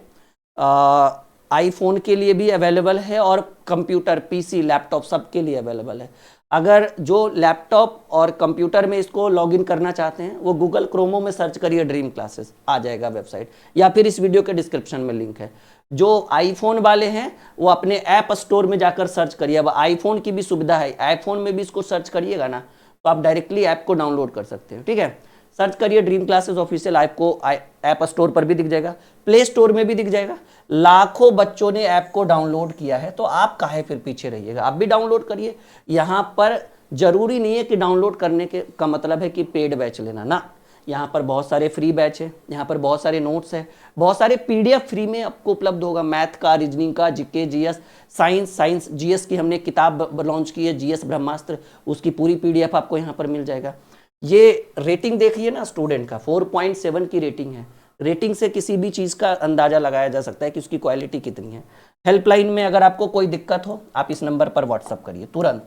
आईफोन के लिए भी अवेलेबल है और कंप्यूटर पीसी लैपटॉप सब के लिए अवेलेबल है। अगर जो लैपटॉप और कंप्यूटर में इसको लॉगिन करना चाहते हैं वो गूगल क्रोमो में सर्च करिए, ड्रीम क्लासेस आ जाएगा वेबसाइट, या फिर इस वीडियो के डिस्क्रिप्शन में लिंक है। जो आईफोन वाले हैं वो अपने ऐप स्टोर में जाकर सर्च करिए। अब आईफोन की भी सुविधा है, आईफोन में भी इसको सर्च करिएगा ना तो आप डायरेक्टली ऐप को डाउनलोड कर सकते हैं, ठीक है। सर्च करिए ड्रीम क्लासेस ऑफिशियल, आपको ऐप स्टोर पर भी दिख जाएगा, प्ले स्टोर में भी दिख जाएगा। लाखों बच्चों ने ऐप को डाउनलोड किया है, तो आप काहे फिर पीछे रहिएगा, आप भी डाउनलोड करिए। यहाँ पर जरूरी नहीं है कि डाउनलोड करने के का मतलब है कि पेड बैच लेना ना, यहाँ पर बहुत सारे फ्री बैच है, यहाँ पर बहुत सारे नोट्स है, बहुत सारे पीडीएफ फ्री में आपको उपलब्ध होगा। मैथ का, रीजनिंग का, जीके, जीएस, साइंस जीएस की हमने किताब लॉन्च की है, जीएस ब्रह्मास्त्र, उसकी पूरी पीडीएफ आपको यहाँ पर मिल जाएगा। ये रेटिंग देखिए ना स्टूडेंट का, 4.7 की रेटिंग है। रेटिंग से किसी भी चीज़ का अंदाजा लगाया जा सकता है कि उसकी क्वालिटी कितनी है। हेल्पलाइन में अगर आपको कोई दिक्कत हो आप इस नंबर पर व्हाट्सअप करिए तुरंत,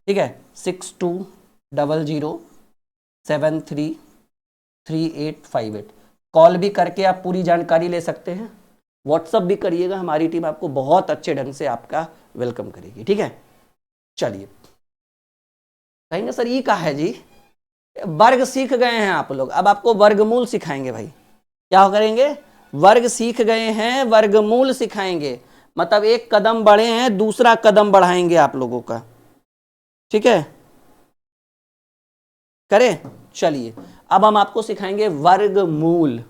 ठीक है, 6200733858। कॉल भी करके आप पूरी जानकारी ले सकते हैं, व्हाट्सअप भी करिएगा, हमारी टीम आपको बहुत अच्छे ढंग से आपका वेलकम करेगी, ठीक है। चलिए कहेंगे सर ये कहा है जी, वर्ग सीख गए हैं आप लोग, अब आपको वर्गमूल सिखाएंगे भाई। क्या करेंगे, वर्ग सीख गए हैं, वर्गमूल सिखाएंगे, मतलब एक कदम बढ़े हैं दूसरा कदम बढ़ाएंगे आप लोगों का, ठीक है। करें, चलिए अब हम आपको सिखाएंगे वर्गमूल,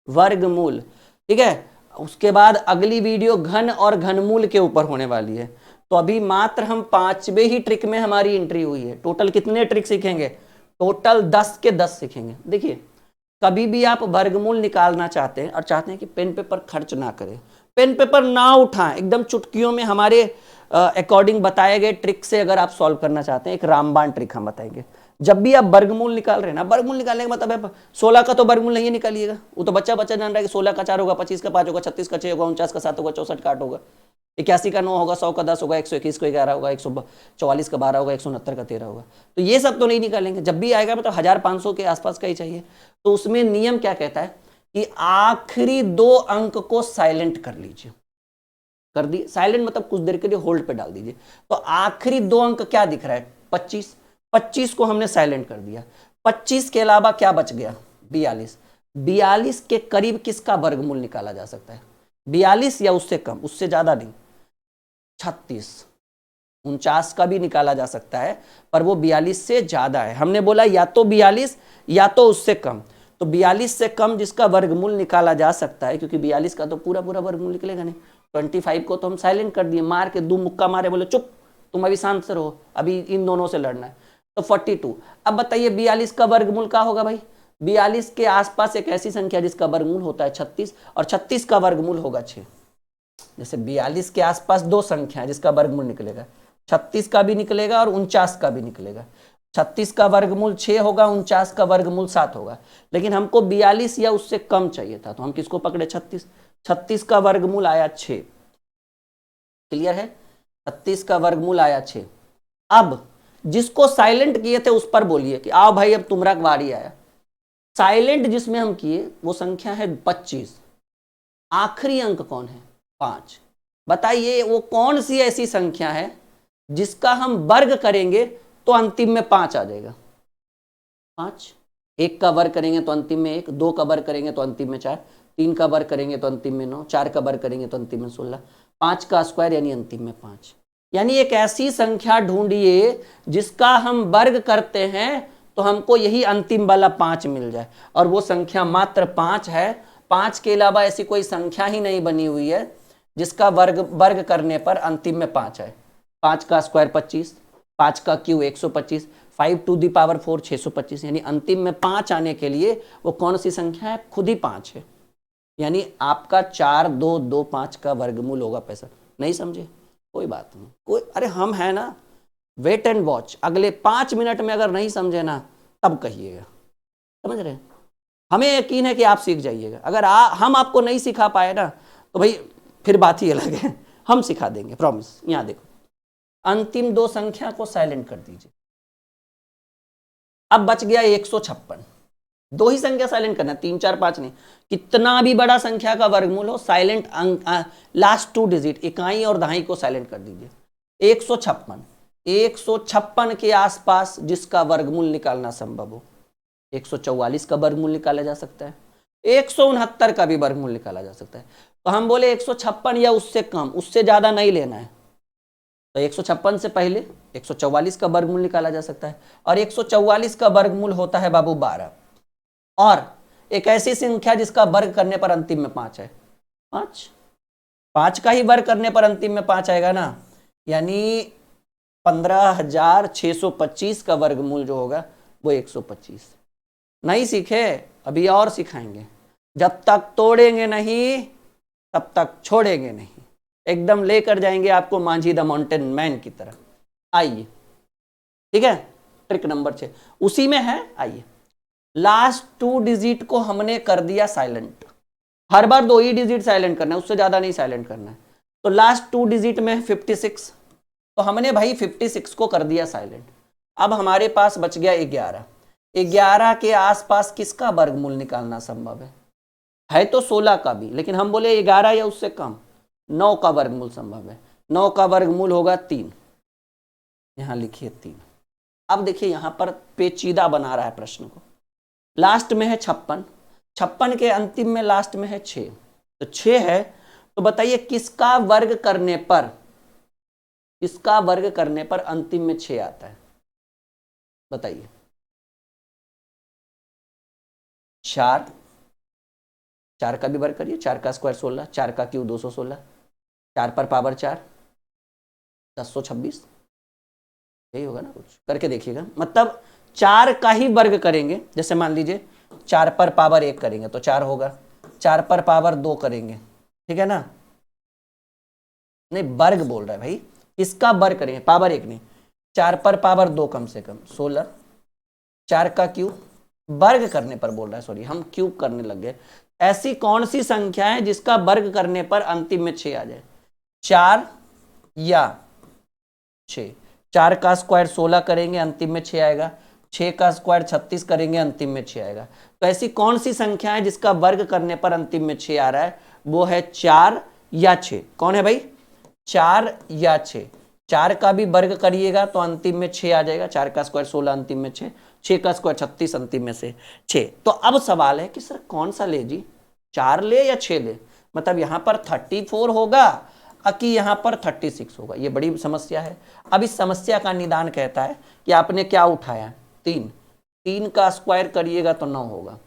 वर्गमूल, ठीक है। उसके बाद अगली वीडियो घन और घनमूल के ऊपर होने वाली है। तो अभी मात्र हम 5वें ही ट्रिक में हमारी एंट्री हुई है। टोटल कितने ट्रिक सीखेंगे, टोटल 10 के 10 सीखेंगे। देखिए कभी भी आप वर्गमूल निकालना चाहते हैं और चाहते हैं कि पेन पेपर खर्च ना करें, पेन पेपर ना उठाएं, एकदम चुटकियों में हमारे अकॉर्डिंग बताए गए ट्रिक से अगर आप सॉल्व करना चाहते हैं, एक रामबाण ट्रिक हम बताएंगे। जब भी आप वर्गमूल निकाल रहे हैं ना, वर्गमूल निकालने का मतलब है 16 का तो वर्गमूल नहीं निकालिएगा, वो तो बच्चा बच्चा जान रहा है कि 16 का 4 होगा, 25 का 5 होगा, 36 का 6 होगा, 49 का 7 होगा, 64 का 8 होगा, 81 का 9 होगा, 100 का 10 होगा, 121 का 11 होगा, 144 का 12 होगा, 169 का 13 होगा। तो ये सब तो नहीं निकालेंगे, जब भी आएगा मतलब 1500 के आसपास का ही चाहिए। तो उसमें नियम क्या कहता है कि आखिरी 2 अंक को साइलेंट कर लीजिए, कर दिए साइलेंट मतलब कुछ देर के लिए होल्ड पे डाल दीजिए। तो आखिरी 2 अंक क्या दिख रहा है, 25, 25 को हमने साइलेंट कर दिया। 25 के अलावा क्या बच गया, 42, 42 के करीब किसका वर्गमूल निकाला जा सकता है, 42 या उससे कम, उससे ज्यादा नहीं, 36, 49 का भी निकाला जा सकता है, पर वो 42 से ज्यादा है। हमने बोला या तो 42 या तो उससे कम, तो 42 से कम जिसका वर्गमूल निकाला जा सकता है, क्योंकि 42 का तो पूरा पूरा वर्गमूल निकलेगा नहीं। 25 को तो हम साइलेंट कर दिए, मार के 2 मुक्का मारे, बोले चुप तुम अभी शांत से रहो, अभी इन दोनों से लड़ना है। तो 42। अब बताइए 42 का वर्गमूल क्या होगा भाई, 42 के आसपास एक ऐसी संख्या जिसका वर्गमूल होता है 36, और 36 का वर्गमूल होगा 6। जैसे 42 के आसपास 2 संख्या है जिसका वर्गमूल निकलेगा, 36 का भी निकलेगा और 49 का भी निकलेगा। 36 का वर्गमूल 6 होगा, 49 का वर्गमूल 7 होगा, लेकिन हमको 42 या उससे कम चाहिए था, तो हम किसको पकड़े, 36। 36 का वर्गमूल आया 6, क्लियर है, 36 का वर्गमूल आया 6। अब जिसको साइलेंट किए थे उस पर बोलिए कि आओ भाई अब तुम्हारा बारी आया। साइलेंट जिसमें हम किए वो संख्या है 25, आखिरी अंक कौन है, 5। बताइए वो कौन सी ऐसी संख्या है जिसका हम वर्ग करेंगे तो अंतिम में 5 आ जाएगा, 5। 1 का वर्ग करेंगे तो अंतिम में 1, 2 का वर्ग करेंगे तो अंतिम में 4, 3 का वर्ग करेंगे तो अंतिम में 9, 4 का वर्ग करेंगे तो अंतिम में 16, 5 का स्क्वायर यानी अंतिम में 5। यानी एक ऐसी संख्या ढूंढिए जिसका हम वर्ग करते हैं तो हमको यही अंतिम वाला 5 मिल जाए, और वो संख्या मात्र 5 है। 5 के अलावा ऐसी कोई संख्या ही नहीं बनी हुई है जिसका वर्ग करने पर अंतिम में 5 है। 5 का स्क्वायर 25, 5 का क्यूब 125, 5 टू द पावर 4 625, यानी अंतिम में 5 आने के लिए वो कौन सी संख्या है, खुद ही 5 है। यानी आपका 4 2 2 5 का वर्गमूल होगा 65। नहीं समझे, कोई बात नहीं, कोई अरे हम है ना, वेट एंड वॉच, अगले 5 मिनट में अगर नहीं समझे ना तब कहिएगा, समझ रहे हैं। हमें यकीन है कि आप सीख जाइएगा। अगर हम आपको नहीं सिखा पाए ना तो भाई फिर बात ही अलग है, हम सिखा देंगे, प्रॉमिस। यहां देखो, अंतिम 2 संख्या को साइलेंट कर दीजिए। अब बच गया 156, 2 ही संख्या साइलेंट करना, 3 4 5 नहीं, कितना भी बड़ा संख्या का वर्गमूल हो साइलेंट लास्ट 2 डिजिट इकाई और दहाई को साइलेंट कर दीजिए। 156, 156 के आसपास जिसका वर्गमूल निकालना संभव हो, 144 का वर्गमूल निकाला जा सकता है, 169 का भी वर्गमूल निकाला जा सकता है। तो हम बोले 156 या उससे कम, उससे ज्यादा नहीं लेना है। तो 156 से पहले 144 का वर्गमूल निकाला जा सकता है, और 144 का वर्गमूल होता है बाबू 12, और एक ऐसी संख्या जिसका वर्ग करने पर अंतिम में 5 है, 5 का ही वर्ग करने पर अंतिम में 5 आएगा ना, यानी 15,625 का वर्गमूल जो होगा वो 125। नहीं सीखे, अभी और सिखाएंगे। जब तक तोड़ेंगे नहीं तब तक छोड़ेंगे नहीं, एकदम लेकर जाएंगे आपको मांझी द माउंटेन मैन की तरह। आइए, ठीक है, ट्रिक नंबर 6 उसी में है। आइए, लास्ट 2 डिजिट को हमने कर दिया साइलेंट, हर बार 2 ही डिजिट साइलेंट करना है, उससे ज्यादा नहीं साइलेंट करना है। तो लास्ट 2 डिजिट में 56, तो हमने भाई 56 को कर दिया साइलेंट। अब हमारे पास बच गया 11, 11 के आसपास किसका वर्गमूल निकालना संभव है तो 16 का भी, लेकिन हम बोले 11 या उससे कम, 9 का वर्गमूल संभव है। 9 का वर्गमूल होगा 3, यहां लिखिए 3। अब देखिए यहां पर पेचीदा बना रहा है प्रश्न को। लास्ट में है 56, 56 के अंतिम में लास्ट में है 6, तो 6 है। तो बताइए किसका वर्ग करने पर, किसका वर्ग करने पर अंतिम में 6 आता है, बताइए। 4, 4 का भी वर्ग करिए, 4 का स्क्वायर 16, 4 का क्यूब 216, 4 पर पावर 4 1026, यही होगा ना, कुछ करके देखिएगा। मतलब 4 का ही वर्ग करेंगे, जैसे मान लीजिए 4 पर पावर 1 करेंगे तो 4 होगा, 4 पर पावर 2 करेंगे, ठीक है ना, नहीं, वर्ग बोल रहा है भाई, इसका वर्ग करेंगे, पावर 1 नहीं, 4 पर पावर 2 कम से कम 16, 4 का क्यूब, वर्ग करने पर बोल रहा है, सॉरी हम क्यूब करने लग गए। ऐसी कौन सी संख्या है जिसका वर्ग करने पर अंतिम में 6 आ जाए? 4 या 6। 4 का स्क्वायर 16 करेंगे, अंतिम में 6 आएगा। 6 का स्क्वायर 36 करेंगे, अंतिम में 6 आएगा। तो ऐसी कौन सी संख्या है जिसका वर्ग करने पर अंतिम में 6 आ रहा है? वो है 4 या 6। कौन है भाई? 4 या 6। 4 का भी वर्ग करिएगा तो अंतिम में 6 आ जाएगा। 4 का स्क्वायर 16, अंतिम में 6। 6 का स्क्वायर 36, अंतिम में से 6। तो अब सवाल है कि सर कौन सा ले जी, 4 ले या 6 ले? मतलब यहां पर 34 होगा कि यहां पर 36 होगा? ये बड़ी समस्या है। अब इस समस्या का निदान कहता है कि आपने क्या उठाया? 3। 3 का स्क्वायर करिएगा तो 9 होगा,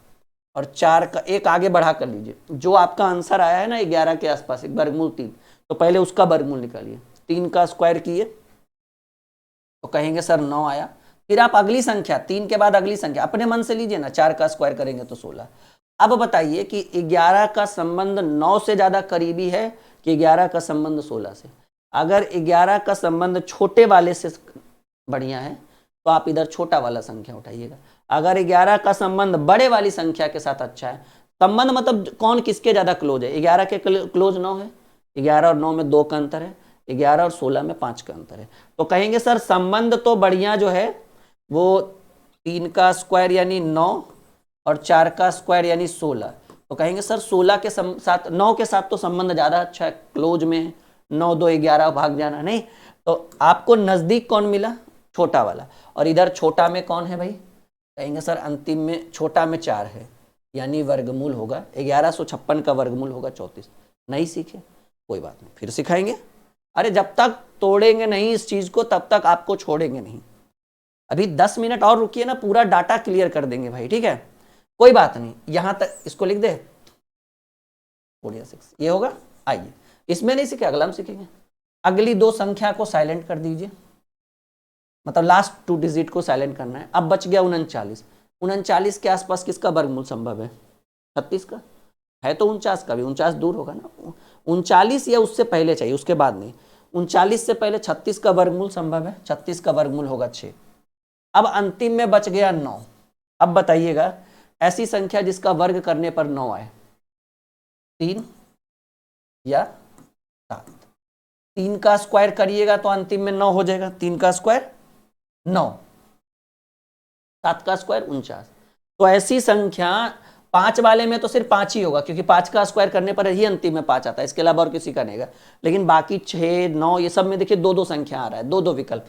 और 4 का एक आगे बढ़ा कर लीजिए। जो आपका आंसर आया है ना 11 के आसपास, एक वर्गमूल 3, तो पहले उसका वर्गमूल निकालिए। 3 का स्क्वायर किए तो कहेंगे सर 9 आया। फिर आप अगली संख्या, 3 के बाद अगली संख्या अपने मन से लीजिए ना। 4 का स्क्वायर करेंगे तो 16। अब बताइए कि 11 का संबंध 9 से ज्यादा करीबी है कि 11 का संबंध 16 से? अगर 11 का संबंध छोटे वाले से बढ़िया है तो आप इधर छोटा वाला संख्या उठाइएगा। अगर 11 का संबंध बड़े वाली संख्या के साथ अच्छा है, संबंध मतलब कौन किसके ज्यादा क्लोज है? 11 के क्लोज 9 है, 11 और 9 में 2 का अंतर है, 11 और 16 में 5 का अंतर है। तो कहेंगे सर संबंध तो बढ़िया जो है वो 3 का स्क्वायर यानी 9 और 4 का स्क्वायर यानी 16। तो कहेंगे सर 16 के साथ 9 के साथ तो संबंध ज्यादा अच्छा है, क्लोज में है। 9 2 11 भाग जाना नहीं। तो आपको नजदीक कौन मिला? छोटा वाला। और इधर छोटा में कौन है भाई? कहेंगे सर अंतिम में छोटा में 4 है, यानी वर्गमूल होगा 1156 का वर्गमूल होगा 34। नहीं सीखे? कोई बात नहीं, फिर सिखाएंगे। अरे जब तक तोड़ेंगे नहीं इस चीज को तब तक आपको छोड़ेंगे नहीं। अभी 10 मिनट और रुकिए ना, पूरा डाटा क्लियर कर देंगे भाई, ठीक है? कोई बात नहीं, यहां तक इसको लिख दे 46 ये होगा। आइए इसमें नहीं सीखे, अगला हम सीखेंगे। अगली 2 संख्या को साइलेंट कर दीजिए, मतलब लास्ट 2 डिजिट को साइलेंट करना है। अब बच गया 39। 39 के आसपास किसका वर्गमूल संभव है? 36 का है तो 49 का भी। 49 दूर होगा ना, 39 या उससे पहले चाहिए, उसके बाद नहीं। 39 से पहले 36 का वर्गमूल संभव है। 36 का वर्गमूल होगा 6। अब अंतिम में बच गया 9। अब बताइएगा ऐसी संख्या जिसका वर्ग करने पर 9 आए, 3 या 7। 3 का स्क्वायर करिएगा तो अंतिम में 9 हो जाएगा। 3 का स्क्वायर 9, 7 का स्क्वायर 49। तो ऐसी संख्या 5 वाले में तो सिर्फ 5 ही होगा, क्योंकि 5 का स्क्वायर करने पर ही अंतिम में 5 आता है, इसके अलावा और किसी का नहीं है। लेकिन बाकी 6 9 ये सब में देखिए 2-2 संख्या आ रहा है, 2-2 विकल्प।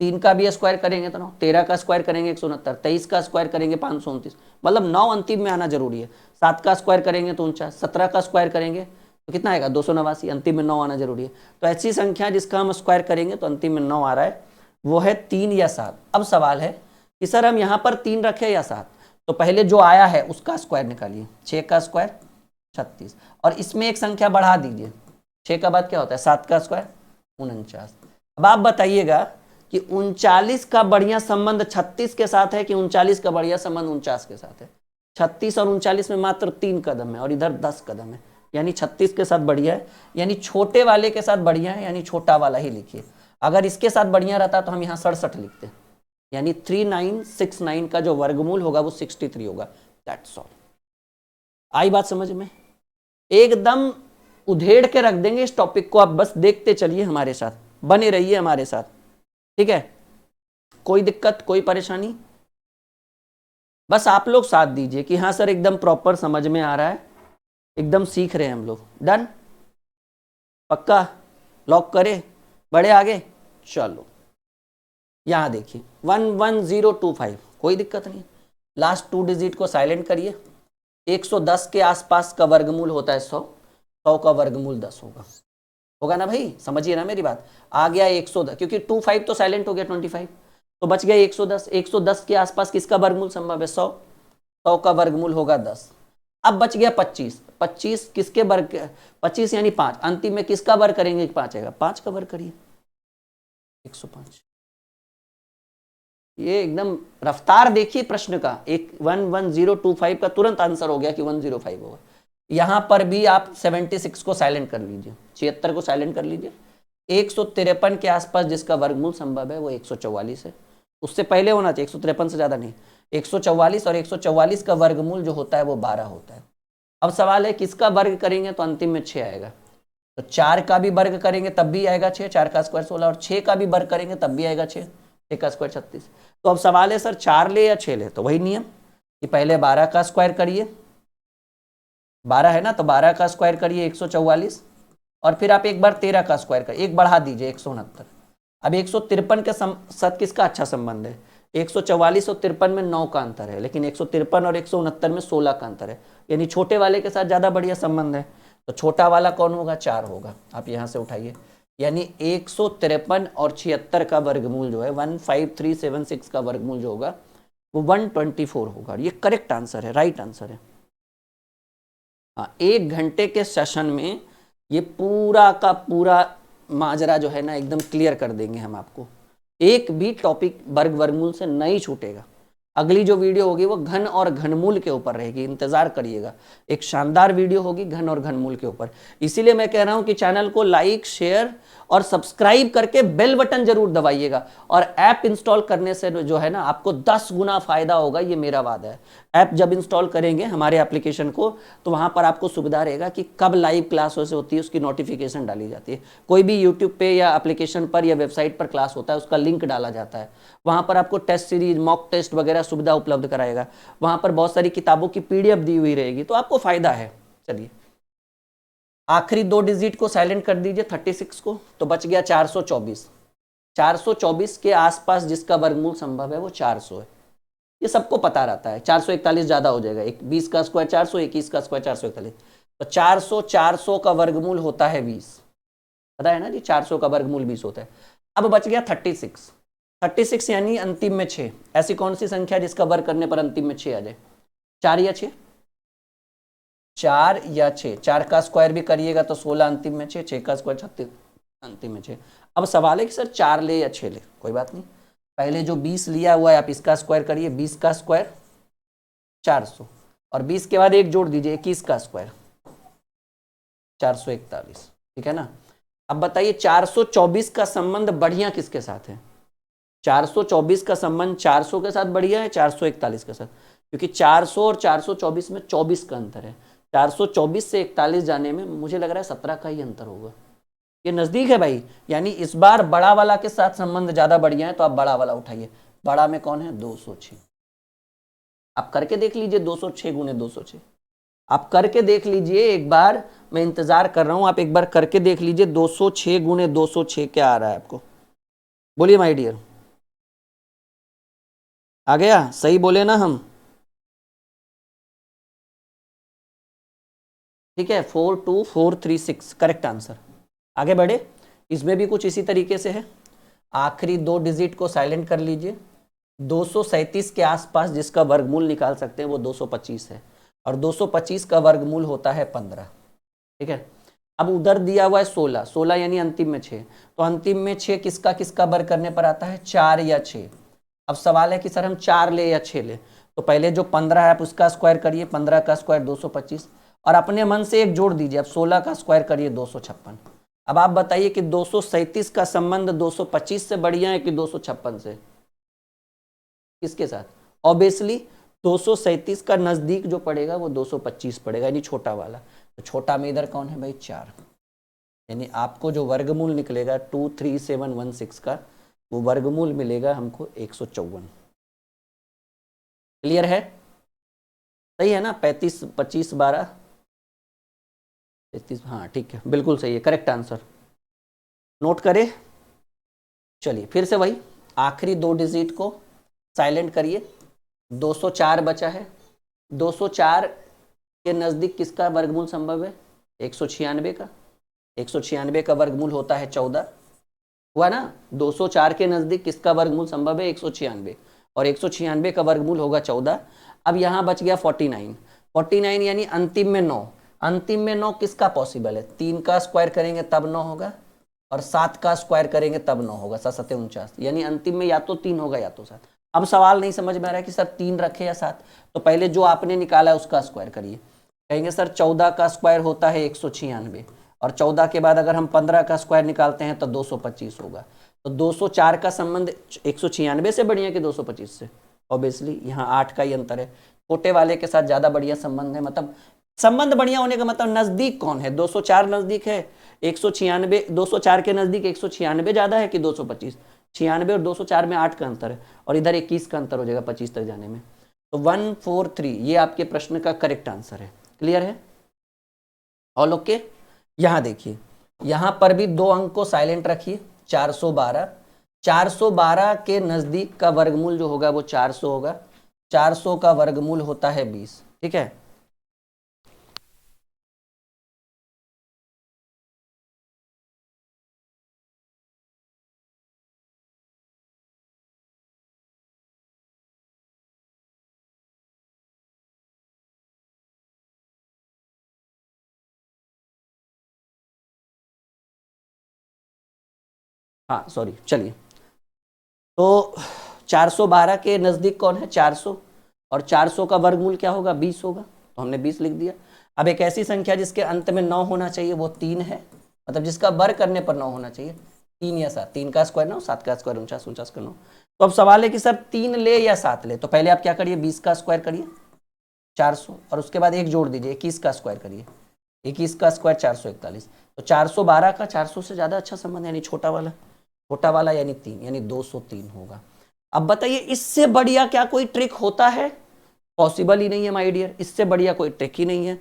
3 का भी स्क्वायर करेंगे तो 9, 13 का स्क्वायर करेंगे 169, 23 का स्क्वायर करेंगे 529, मतलब 9 अंतिम में आना जरूरी है। 7 का स्क्वायर करेंगे तो 49, 17 का स्क्वायर करेंगे तो कितना आएगा 289, अंतिम में 9 आना जरूरी है। तो ऐसी संख्या जिसका हम स्क्वायर करेंगे तो अंतिम में 9 आ रहा है, वो है 3 या 7। अब सवाल है कि सर हम यहाँ पर 3 रखें या 7? तो पहले जो आया है उसका स्क्वायर निकालिए। 6 का स्क्वायर 36, और इसमें एक संख्या बढ़ा दीजिए। 6 का बाद क्या होता है? 7 का स्क्वायर 49। अब आप बताइएगा कि 39 का बढ़िया संबंध 36 के साथ है कि 39 का बढ़िया संबंध 49 के साथ है? 36 और 39 में मात्र 3 कदम है और इधर 10 कदम है, यानी 36 के साथ बढ़िया है, यानी छोटे वाले के साथ बढ़िया है, यानी छोटा वाला ही लिखिए। अगर इसके साथ बढ़िया रहता तो हम यहाँ 67 लिखते, यानी 3969 का जो वर्गमूल होगा वो 63 होगा। That's all. आई बात समझ में? एकदम उधेड़ के रख देंगे इस टॉपिक को, आप बस देखते चलिए हमारे साथ, बने रहिए हमारे साथ, ठीक है? कोई दिक्कत कोई परेशानी? बस आप लोग साथ दीजिए कि हाँ सर एकदम प्रॉपर समझ में आ रहा है, एकदम सीख रहे हैं हम लोग। डन? पक्का? लॉक करें? बढ़े आगे? चलो यहां देखिए 11025, कोई दिक्कत नहीं। लास्ट 2 डिजिट को साइलेंट करिए। 110 के आसपास का वर्गमूल होता है 100, 100 का वर्गमूल 10 होगा ना भाई? समझिए ना मेरी बात। आ गया 110, क्योंकि 25 तो साइलेंट हो गया, 25 तो बच गया 110। 110 के आसपास किसका वर्गमूल संभव है? 100, 100 का वर्गमूल होगा 10। अब बच गया 25, 25 किसके वर्ग? 25 यानी 5, अंतिम में किसका वर्ग करेंगे? 5 आएगा, 5 का वर्ग करिए 105। ये एकदम रफ्तार देखिए प्रश्न का, एक 11025 का तुरंत आंसर हो गया कि 105 होगा। यहां पर भी आप 76 को साइलेंट कर लीजिए, 76 को साइलेंट कर लीजिए, 153 के आसपास जिसका वर्गमूल संभव है वो 144 है। उससे पहले होना चाहिए, 153 से ज्यादा नहीं, 144, और 144 का वर्गमूल जो होता है वो 12 होता है। अब सवाल है किसका वर्ग करेंगे तो अंतिम में 6 आएगा। तो 4 का भी वर्ग करेंगे तब भी आएगा 6, 4 का स्क्वायर 16, और 6 का भी वर्ग करेंगे तब भी आएगा 6, 6 का स्क्वायर 36। तो अब सवाल है सर 4 ले या 6 ले, तो वही नियम कि पहले 12 का स्क्वायर करिए, 12 है ना, तो 12 का स्क्वायर करिए 144, और फिर आप एक बार 13 का स्क्वायर करिए, एक बढ़ा दीजिए 169। अब 153 के साथ किसका अच्छा संबंध है, 144 और 53 में 9 का अंतर है, लेकिन 153 और 169 में 16 का अंतर है, यानी छोटे वाले के साथ ज्यादा बढ़िया संबंध है। तो छोटा वाला कौन होगा, 4 होगा। आप यहां से उठाइए, यानी 153 और 76 का वर्गमूल जो है 15376 का वर्गमूल जो होगा वो 124 होगा। ये करेक्ट आंसर है, राइट आंसर है। हाँ, 1 घंटे के सेशन में ये पूरा का पूरा माजरा जो है ना एकदम क्लियर कर देंगे हम आपको। एक भी टॉपिक वर्ग वर्गमूल से नहीं छूटेगा। अगली जो वीडियो होगी वो घन और घनमूल के ऊपर रहेगी, इंतजार करिएगा। एक शानदार वीडियो होगी घन और घनमूल के ऊपर। इसीलिए मैं कह रहा हूं कि चैनल को लाइक, शेयर और सब्सक्राइब करके बेल बटन जरूर दबाइएगा। और ऐप इंस्टॉल करने से जो है ना आपको 10 गुना फायदा होगा, ये मेरा वादा है। ऐप जब इंस्टॉल करेंगे हमारे एप्लीकेशन को तो वहां पर आपको सुविधा रहेगा कि कब लाइव क्लास होती है उसकी नोटिफिकेशन डाली जाती है। कोई भी यूट्यूब पे या एप्लीकेशन पर या वेबसाइट पर क्लास होता है उसका लिंक डाला जाता है। वहां पर आपको टेस्ट सीरीज, मॉक टेस्ट वगैरह सुविधा उपलब्ध कराएगा। वहां पर बहुत सारी किताबों की पीडीएफ दी हुई रहेगी, तो आपको फायदा है। चलिए आखिरी 2 डिजिट को साइलेंट कर दीजिए, 36 को, तो बच गया 424। 424 के आसपास जिसका वर्गमूल संभव है वो 400 है। ये सबको पता रहता है। 441 ज्यादा हो जाएगा, 20 का स्क्वायर 400, 21 का स्क्वायर 441, तो 400 का वर्गमूल होता है 20। पता है ना जी, 400 का वर्गमूल 20 होता है। अब बच गया 36। 36 यानी अंतिम में 6। ऐसी कौन सी संख्या जिसका वर्ग करने पर अंतिम में 6 आ जाए, 4 या 6? 4 या 6, 4 का स्क्वायर भी करिएगा तो 16 अंतिम में 6, 6 का स्क्वायर 36 अंतिम में 6। अब सवाल है कि सर 4 ले या 6 ले, कोई बात नहीं, पहले जो 20 लिया हुआ है आप इसका स्क्वायर करिए, 20 का स्क्वायर 400, और 20 के बाद एक जोड़ दीजिए 21 का स्क्वायर 441, ठीक है ना। अब बताइए 424 का संबंध बढ़िया किसके साथ है? 424 का संबंध 400 के साथ बढ़िया है 441 के साथ, क्योंकि 400 और 424 में 24 का अंतर है। 424 से 41 जाने में मुझे लग रहा है 17 का ही अंतर होगा। ये नजदीक है भाई, यानी इस बार बड़ा वाला के साथ संबंध ज्यादा बढ़िया है, तो आप बड़ा वाला उठाइए। बड़ा में कौन है, 206। आप करके देख लीजिए, 206 गुने 206 आप करके देख लीजिए एक बार, मैं इंतजार कर रहा हूं, आप एक बार करके देख लीजिए 206 गुने 206 क्या आ रहा है आपको, बोलिए माय डियर। आ गया, सही बोले ना हम? ठीक है, 42436 करेक्ट आंसर। आगे बढ़े, इसमें भी कुछ इसी तरीके से है। आखिरी 2 डिजिट को साइलेंट कर लीजिए। 237 के आसपास जिसका वर्गमूल निकाल सकते हैं वो 225 है, और 225 का वर्गमूल होता है 15, ठीक है। अब उधर दिया हुआ है 16, 16 यानी अंतिम में 6, तो अंतिम में 6 किसका किसका वर्ग करने पर आता है, 4 या 6। अब सवाल है कि सर हम 4 ले या 6 ले, तो पहले जो 15 है आप उसका स्क्वायर करिए, 15 का स्क्वायर 225, और अपने मन से एक जोड़ दीजिए, अब 16 का स्क्वायर करिए 256। अब आप बताइए कि 237 का संबंध 225 से बढ़िया है कि 256 से, किसके साथ? ऑब्वियसली 237 का नजदीक जो पड़ेगा वो 225 पड़ेगा, यानी छोटा वाला। तो छोटा में इधर कौन है भाई, 4, यानी आपको जो वर्गमूल निकलेगा 23716 का, वो वर्गमूल मिलेगा हमको 154। क्लियर है? सही है ना? 35 25 12 33, हाँ ठीक है, बिल्कुल सही है, करेक्ट आंसर। नोट करें, चलिए फिर से वही आखिरी 2 डिजिट को साइलेंट करिए। 204 बचा है, 204 के नजदीक किसका वर्गमूल संभव है, 196 का। 196 का वर्गमूल होता है 14, हुआ ना। 204 के नजदीक किसका वर्गमूल संभव है, 196, और 196 का वर्गमूल होगा 14। अब यहां बच गया 49, 49 यानी अंतिम में 9। अंतिम में 9 किसका पॉसिबल है, 3 का स्क्वायर करेंगे तब 9 होगा, और 7 का स्क्वायर करेंगे तब 9 होगा, 7 7 49, यानी अंतिम में या तो 3 होगा या तो 7। अब सवाल नहीं समझ में आ रहा है कि सर 3 रखे या 7, तो पहले जो आपने निकाला है उसका स्क्वायर करिए। कहेंगे सर 14 का स्क्वायर होता है 196, और 14 के बाद अगर हम 15 का स्क्वायर निकालते हैं तो 225 होगा। तो 204 का संबंध 196 से बढ़िया कि 225 से? ऑब्वियसली यहाँ 8 का ही अंतर है, छोटे वाले के साथ ज्यादा बढ़िया संबंध है। मतलब संबंध बढ़िया होने का मतलब नजदीक कौन है? 204 नजदीक है 196, 204 के नजदीक 196 ज्यादा है कि 225? 96 और 204 में 8 का अंतर है, और इधर 21 का अंतर हो जाएगा 25 तक जाने में। तो 143 ये आपके प्रश्न का करेक्ट आंसर है। क्लियर है? All okay? यहां देखिए, यहां पर भी 2 अंक को साइलेंट रखिए। 412, 412 के नजदीक का वर्गमूल जो होगा वो 400 होगा। 400 का वर्गमूल होता है 20। ठीक है, हाँ सॉरी, चलिए। तो 412 के नजदीक कौन है? 400, और 400 का वर्गमूल क्या होगा? 20 होगा, तो हमने 20 लिख दिया। अब एक ऐसी संख्या जिसके अंत में 9 होना चाहिए वो 3 है, मतलब जिसका वर्ग करने पर 9 होना चाहिए। 3 या 7, 3 का स्क्वायर 9, 7 का स्क्वायर 49, 49 का 9। तो अब सवाल है कि सर 3 ले या 7 ले? तो पहले आप क्या करिए, 20 का स्क्वायर करिए 400, और उसके बाद एक जोड़ दीजिए, 21 का स्क्वायर करिए, 21 का स्क्वायर 441। तो 412 का 400 से ज्यादा अच्छा संबंध, यानी छोटा वाला यानी 3, यानी 203 होगा। अब बताइए इससे बढ़िया क्या कोई ट्रिक होता है? पॉसिबल ही नहीं है माय डियर, इससे बढ़िया कोई ट्रिक ही नहीं है।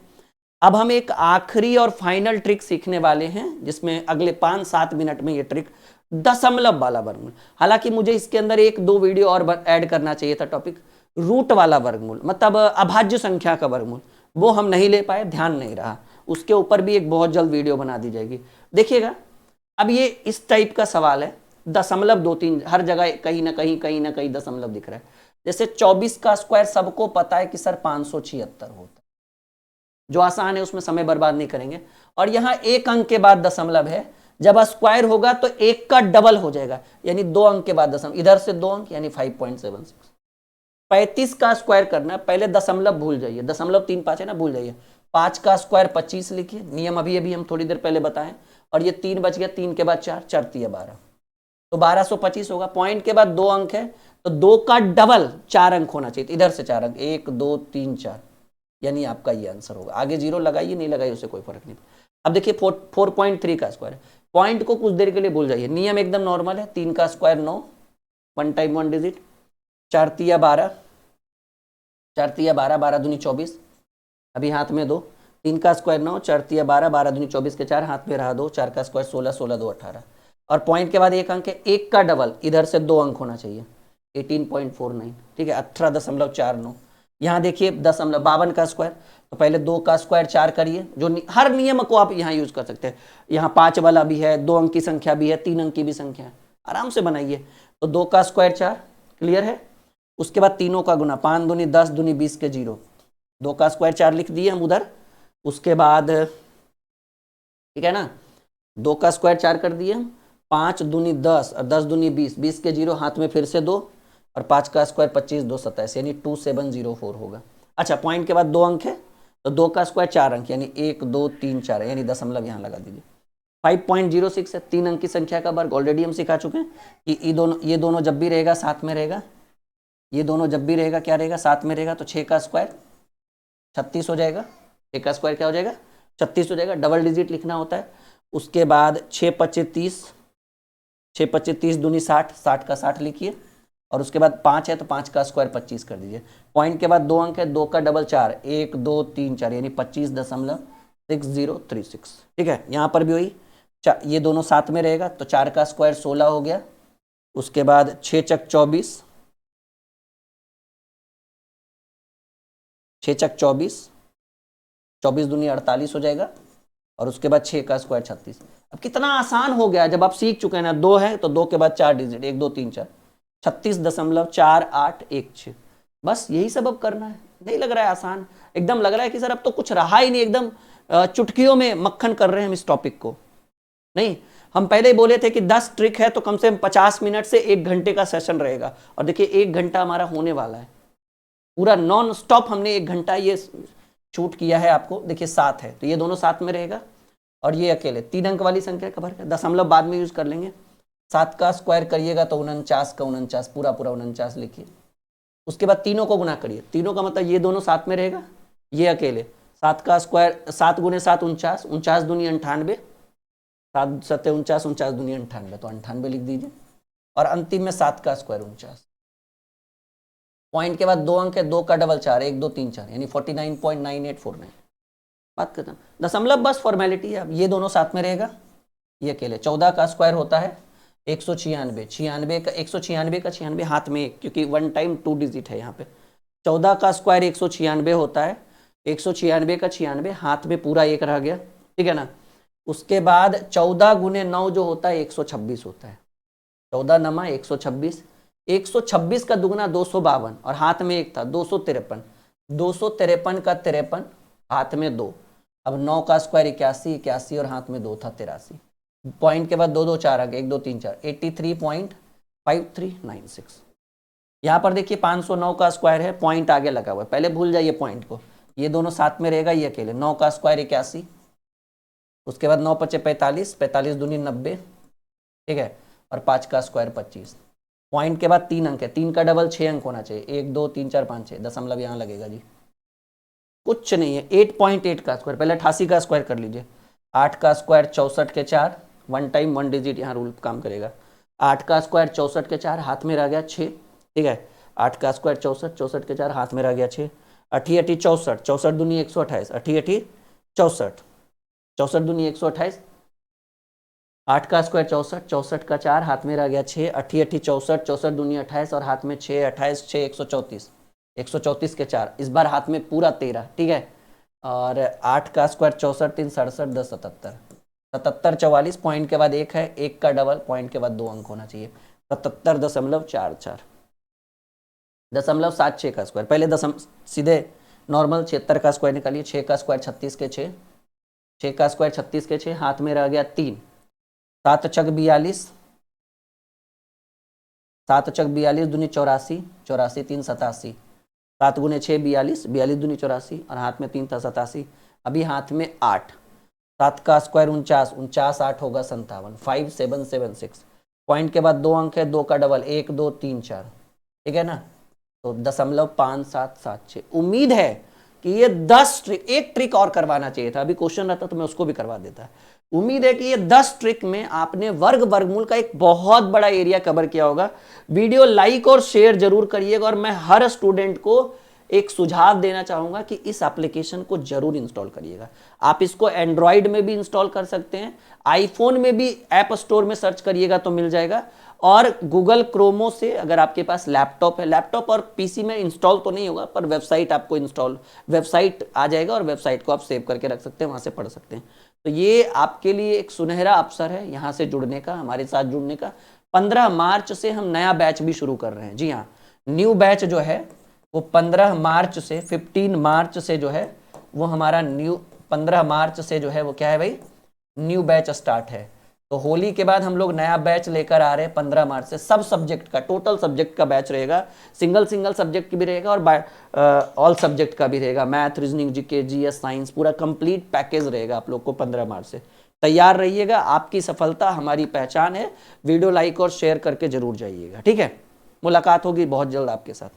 अब हम एक आखिरी और फाइनल ट्रिक सीखने वाले हैं, जिसमें अगले 5-7 मिनट में ये ट्रिक दशमलव वाला वर्गमूल। हालांकि मुझे इसके अंदर 1-2 वीडियो और ऐड करना चाहिए था, टॉपिक रूट वाला वर्गमूल, मतलब अभाज्य संख्या का वर्गमूल, वो हम नहीं ले पाए, ध्यान नहीं रहा। उसके ऊपर भी एक बहुत जल्द वीडियो बना दी जाएगी, देखिएगा। अब ये इस टाइप का सवाल है, दशमलव 2-3 हर जगह कहीं ना कहीं दशमलव दिख रहा है। जैसे 24 का स्क्वायर सबको पता है कि सर 576 होता है, जो आसान है उसमें समय बर्बाद नहीं करेंगे। और यहां एक अंक के बाद दशमलव है, जब स्क्वायर होगा तो एक का डबल हो जाएगा, यानी 2 अंक के बाद दशमलव, इधर से 2 अंक यानी 5.76। 35 का स्क्वायर करना है, पहले दशमलव भूल जाइए, दशमलव 3-5 है ना, भूल जाइए। 5 का स्क्वायर 25 लिखिए, नियम अभी हम थोड़ी देर पहले बताएं। और ये 3 बच गया, 3 के बाद 4, 4 3 12, तो 1225 होगा। पॉइंट के बाद 2 अंक है, तो 2 का डबल 4 अंक होना चाहिए, इधर से 4 अंक, 1 2 3 4, यानी आपका ये आंसर होगा। आगे 0 लगाइए, नहीं लगाइए उससे कोई फर्क नहीं। अब देखिए 4.3 का स्क्वायर, पॉइंट को कुछ देर के लिए भूल जाइए, नियम एकदम नॉर्मल है। 3 का स्क्वायर 9, 1 टाइम 1 डिजिट, 4 3 12, 4 3 12, 12 दूनी 24, अभी हाथ में 2। 3 का स्क्वायर 9, 4 3 12, 12 दूनी 24 के 4, हाथ में रहा 2, 4 का स्क्वायर 16, 16 2 18, और पॉइंट के बाद 1 अंक है, 1 का डबल इधर से 2 अंक होना चाहिए, 18.49, ठीक है, 18.49। यहाँ देखिए दशमलव 52 का स्क्वायर, तो पहले 2 का स्क्वायर 4 करिए, जो हर नियम को आप यहाँ यूज कर सकते हैं। यहाँ 5 वाला भी है, 2 अंक की संख्या भी है, 3 अंक की भी संख्या है, आराम से बनाइए। तो 2 का स्क्वायर 4, क्लियर है। उसके बाद तीनों का गुना, 5 दूनी 10, दूनी 20 के 0, 2 का स्क्वायर 4 लिख दिए हम उधर। उसके बाद ठीक है ना, 2 का स्क्वायर 4 कर दिए हम, 5 दूनी 10 और 10 दूनी 20, 20 के 0, हाथ में फिर से 2, और 5 का स्क्वायर 25 2 27, यानी 2704 होगा। अच्छा, पॉइंट के बाद 2 अंक है, तो 2 का स्क्वायर 4 अंक, यानी 1 2 3 4, यानी दशमलव यहाँ लगा दीजिए। 5.06 है, 3 अंक की संख्या का वर्ग, ऑलरेडी हम सिखा चुके हैं कि ये दोनों जब भी रहेगा साथ में रहेगा, ये दोनों जब भी रहेगा क्या रहेगा, साथ में रहेगा। तो 6 का स्क्वायर 36 हो जाएगा, 6 का स्क्वायर क्या हो जाएगा, 36 हो जाएगा, डबल डिजिट लिखना होता है। उसके बाद 6 25 30, 6 25 30 दूनी 60, 60 का 60 लिखिए, और उसके बाद 5 है तो 5 का स्क्वायर 25 कर दीजिए। पॉइंट के बाद 2 अंक है, 2 का डबल 4, 1 2 3 4, यानी 25.6036, ठीक है। यहाँ पर भी वही, ये दोनों साथ में रहेगा, तो 4 का स्क्वायर 16 हो गया। उसके बाद 6 चक 24, 6 चक 24, 24 दूनी 48 हो जाएगा, और उसके बाद 6 का स्क्वायर 36। अब कितना आसान हो गया जब आप सीख चुके हैं ना, 2 है तो 2 के बाद 4 डिजिट, 1 2 3 4, 36.4816, बस यही सब अब करना है। नहीं लग रहा है आसान? एकदम लग रहा है कि सर अब तो कुछ रहा ही नहीं, एकदम चुटकियों में मक्खन कर रहे हैं हम इस टॉपिक को। नहीं, हम पहले ही बोले थे कि 10 ट्रिक है तो कम से कम 50 मिनट से 1 घंटे का सेशन रहेगा, और देखिए 1 घंटा हमारा होने वाला है, पूरा नॉन स्टॉप हमने 1 घंटा ये शूट किया है आपको। देखिए 7 है तो ये दोनों साथ में रहेगा, और ये अकेले 3 अंक वाली संख्या का वर्ग है। दशमलव बाद में यूज कर लेंगे। 7 का स्क्वायर करिएगा तो 49 का 49 पूरा 49 लिखिए। उसके बाद तीनों को गुना करिए, तीनों का मतलब ये दोनों साथ में रहेगा, ये अकेले। 7 का स्क्वायर 7 गुने 7 49, 49 दूनी 98, 7 सत्ते 49, 49 दूनी 98, तो 98 लिख दीजिए। और अंतिम में 7 का स्क्वायर 49। पॉइंट के बाद 2 अंक है, 2 का डबल 4, 1 2 3 4 यानी 49.9849। बात खत्म। दशमलव बस फॉर्मेलिटी है। अब ये दोनों साथ में रहेगा, ये अकेले। 14 का स्क्वायर होता है 196, 96 का 196 का 96 हाथ में 1, क्योंकि 1 टाइम 2 डिजिट है यहाँ पे। 14 का स्क्वायर 196 होता है, 196 का 96 हाथ में पूरा 1 रह गया, ठीक है ना। उसके बाद 14 गुने 9 जो होता है 126 होता है। 14 नमा 126, 126 का दुगना 252 और हाथ में 1 था 253, 253 का 53 हाथ में 2। अब 9 का स्क्वायर 81, 81 और हाथ में 2 था 83। पॉइंट के बाद 2 2 4 आ गए, 1 2 3 4, 83.5396। यहाँ पर देखिए 509 का स्क्वायर है, पॉइंट आगे लगा हुआ है, पहले भूल जाइए पॉइंट को। ये दोनों साथ में रहेगा, ये अकेले। 9 का स्क्वायर 81, उसके बाद 9 पचे 45, 45 दूनी 90, ठीक है। और 5 का स्क्वायर 25। पॉइंट के बाद 3 अंक है, 3 का डबल 6 अंक होना चाहिए, 1 2 3 4 5 6, दशमलव यहाँ लगेगा जी, कुछ नहीं है। 8.8 का स्क्वायर, पहले 88 का स्क्वायर कर लीजिए। 8 का स्क्वायर 64 के 4, 1 टाइम 1 डिजिट यहाँ रूल काम करेगा। 8 का स्क्वायर 64 के 4 हाथ में रह गया 6, ठीक है। 8 का स्क्वायर 64, 64 के 4 हाथ में रह गया 6, 8 8 64, 64 दूनी 128, 8 8 64, 64 दूनी 128। 8 का स्क्वायर 64, 64 का 4 हाथ में रह गया 6, 8 8 64, 64 दूनी 28 और हाथ में 6, 28 6 134, 134 के 4, इस बार हाथ में पूरा 13, ठीक है। और 8 का स्क्वायर 64 3 67 10 77, 77 44, पॉइंट के बाद 1 है, 1 का डबल, पॉइंट के बाद 2 अंक होना चाहिए, 77.44। दशमलव 76 का स्क्वायर, पहले सीधे नॉर्मल 76 का स्क्वायर निकालिए। 6 का स्क्वायर 36 के 6, 6 का स्क्वायर 36 के 6 हाथ में रह गया 3, 7 चक 42, 7 चक 42 दूनी 84, 84 3 87, 7 गुने 6 42, 42 दूनी 84 और हाथ में 3 था 87। अभी हाथ में 8, 7 का स्क्वायर 49, 49 8 होगा 57, 5776। पॉइंट के बाद 2 अंक है, 2 का डबल 1 2 3 4, ठीक है ना। तो 0.5776। उम्मीद है कि ये 10 ट्रिक, एक ट्रिक और करवाना चाहिए था, अभी क्वेश्चन रहता तो मैं उसको भी करवा देता। उम्मीद है कि ये 10 ट्रिक में आपने वर्ग वर्गमूल का एक बहुत बड़ा एरिया कवर किया होगा। वीडियो लाइक और शेयर जरूर करिएगा और मैं हर स्टूडेंट को एक सुझाव देना चाहूंगा कि इस एप्लीकेशन को जरूर इंस्टॉल करिएगा। आप इसको एंड्रॉयड में भी इंस्टॉल कर सकते हैं, आईफोन में भी ऐप स्टोर में सर्च करिएगा तो मिल जाएगा, और गूगल क्रोमो से अगर आपके पास लैपटॉप है, लैपटॉप और पीसी में इंस्टॉल तो नहीं होगा पर वेबसाइट आपको वेबसाइट आ जाएगा और वेबसाइट को आप सेव करके रख सकते हैं, वहां से पढ़ सकते हैं। तो ये आपके लिए एक सुनहरा अवसर है यहाँ से जुड़ने का, हमारे साथ जुड़ने का। 15 मार्च से हम नया बैच भी शुरू कर रहे हैं। जी हाँ, न्यू बैच जो है वो 15 मार्च से 15 मार्च से जो है वो हमारा 15 मार्च से जो है वो क्या है भाई, न्यू बैच स्टार्ट है। तो होली के बाद हम लोग नया बैच लेकर आ रहे हैं 15 मार्च से। सब सब्जेक्ट का, टोटल सब्जेक्ट का बैच रहेगा, सिंगल सब्जेक्ट की भी रहेगा और ऑल सब्जेक्ट का भी रहेगा, math reasoning GK GS science, पूरा कंप्लीट पैकेज रहेगा आप लोग को 15 मार्च से। तैयार रहिएगा, आपकी सफलता हमारी पहचान है। वीडियो लाइक और शेयर करके जरूर जाइएगा, ठीक है। मुलाकात होगी बहुत जल्द आपके साथ।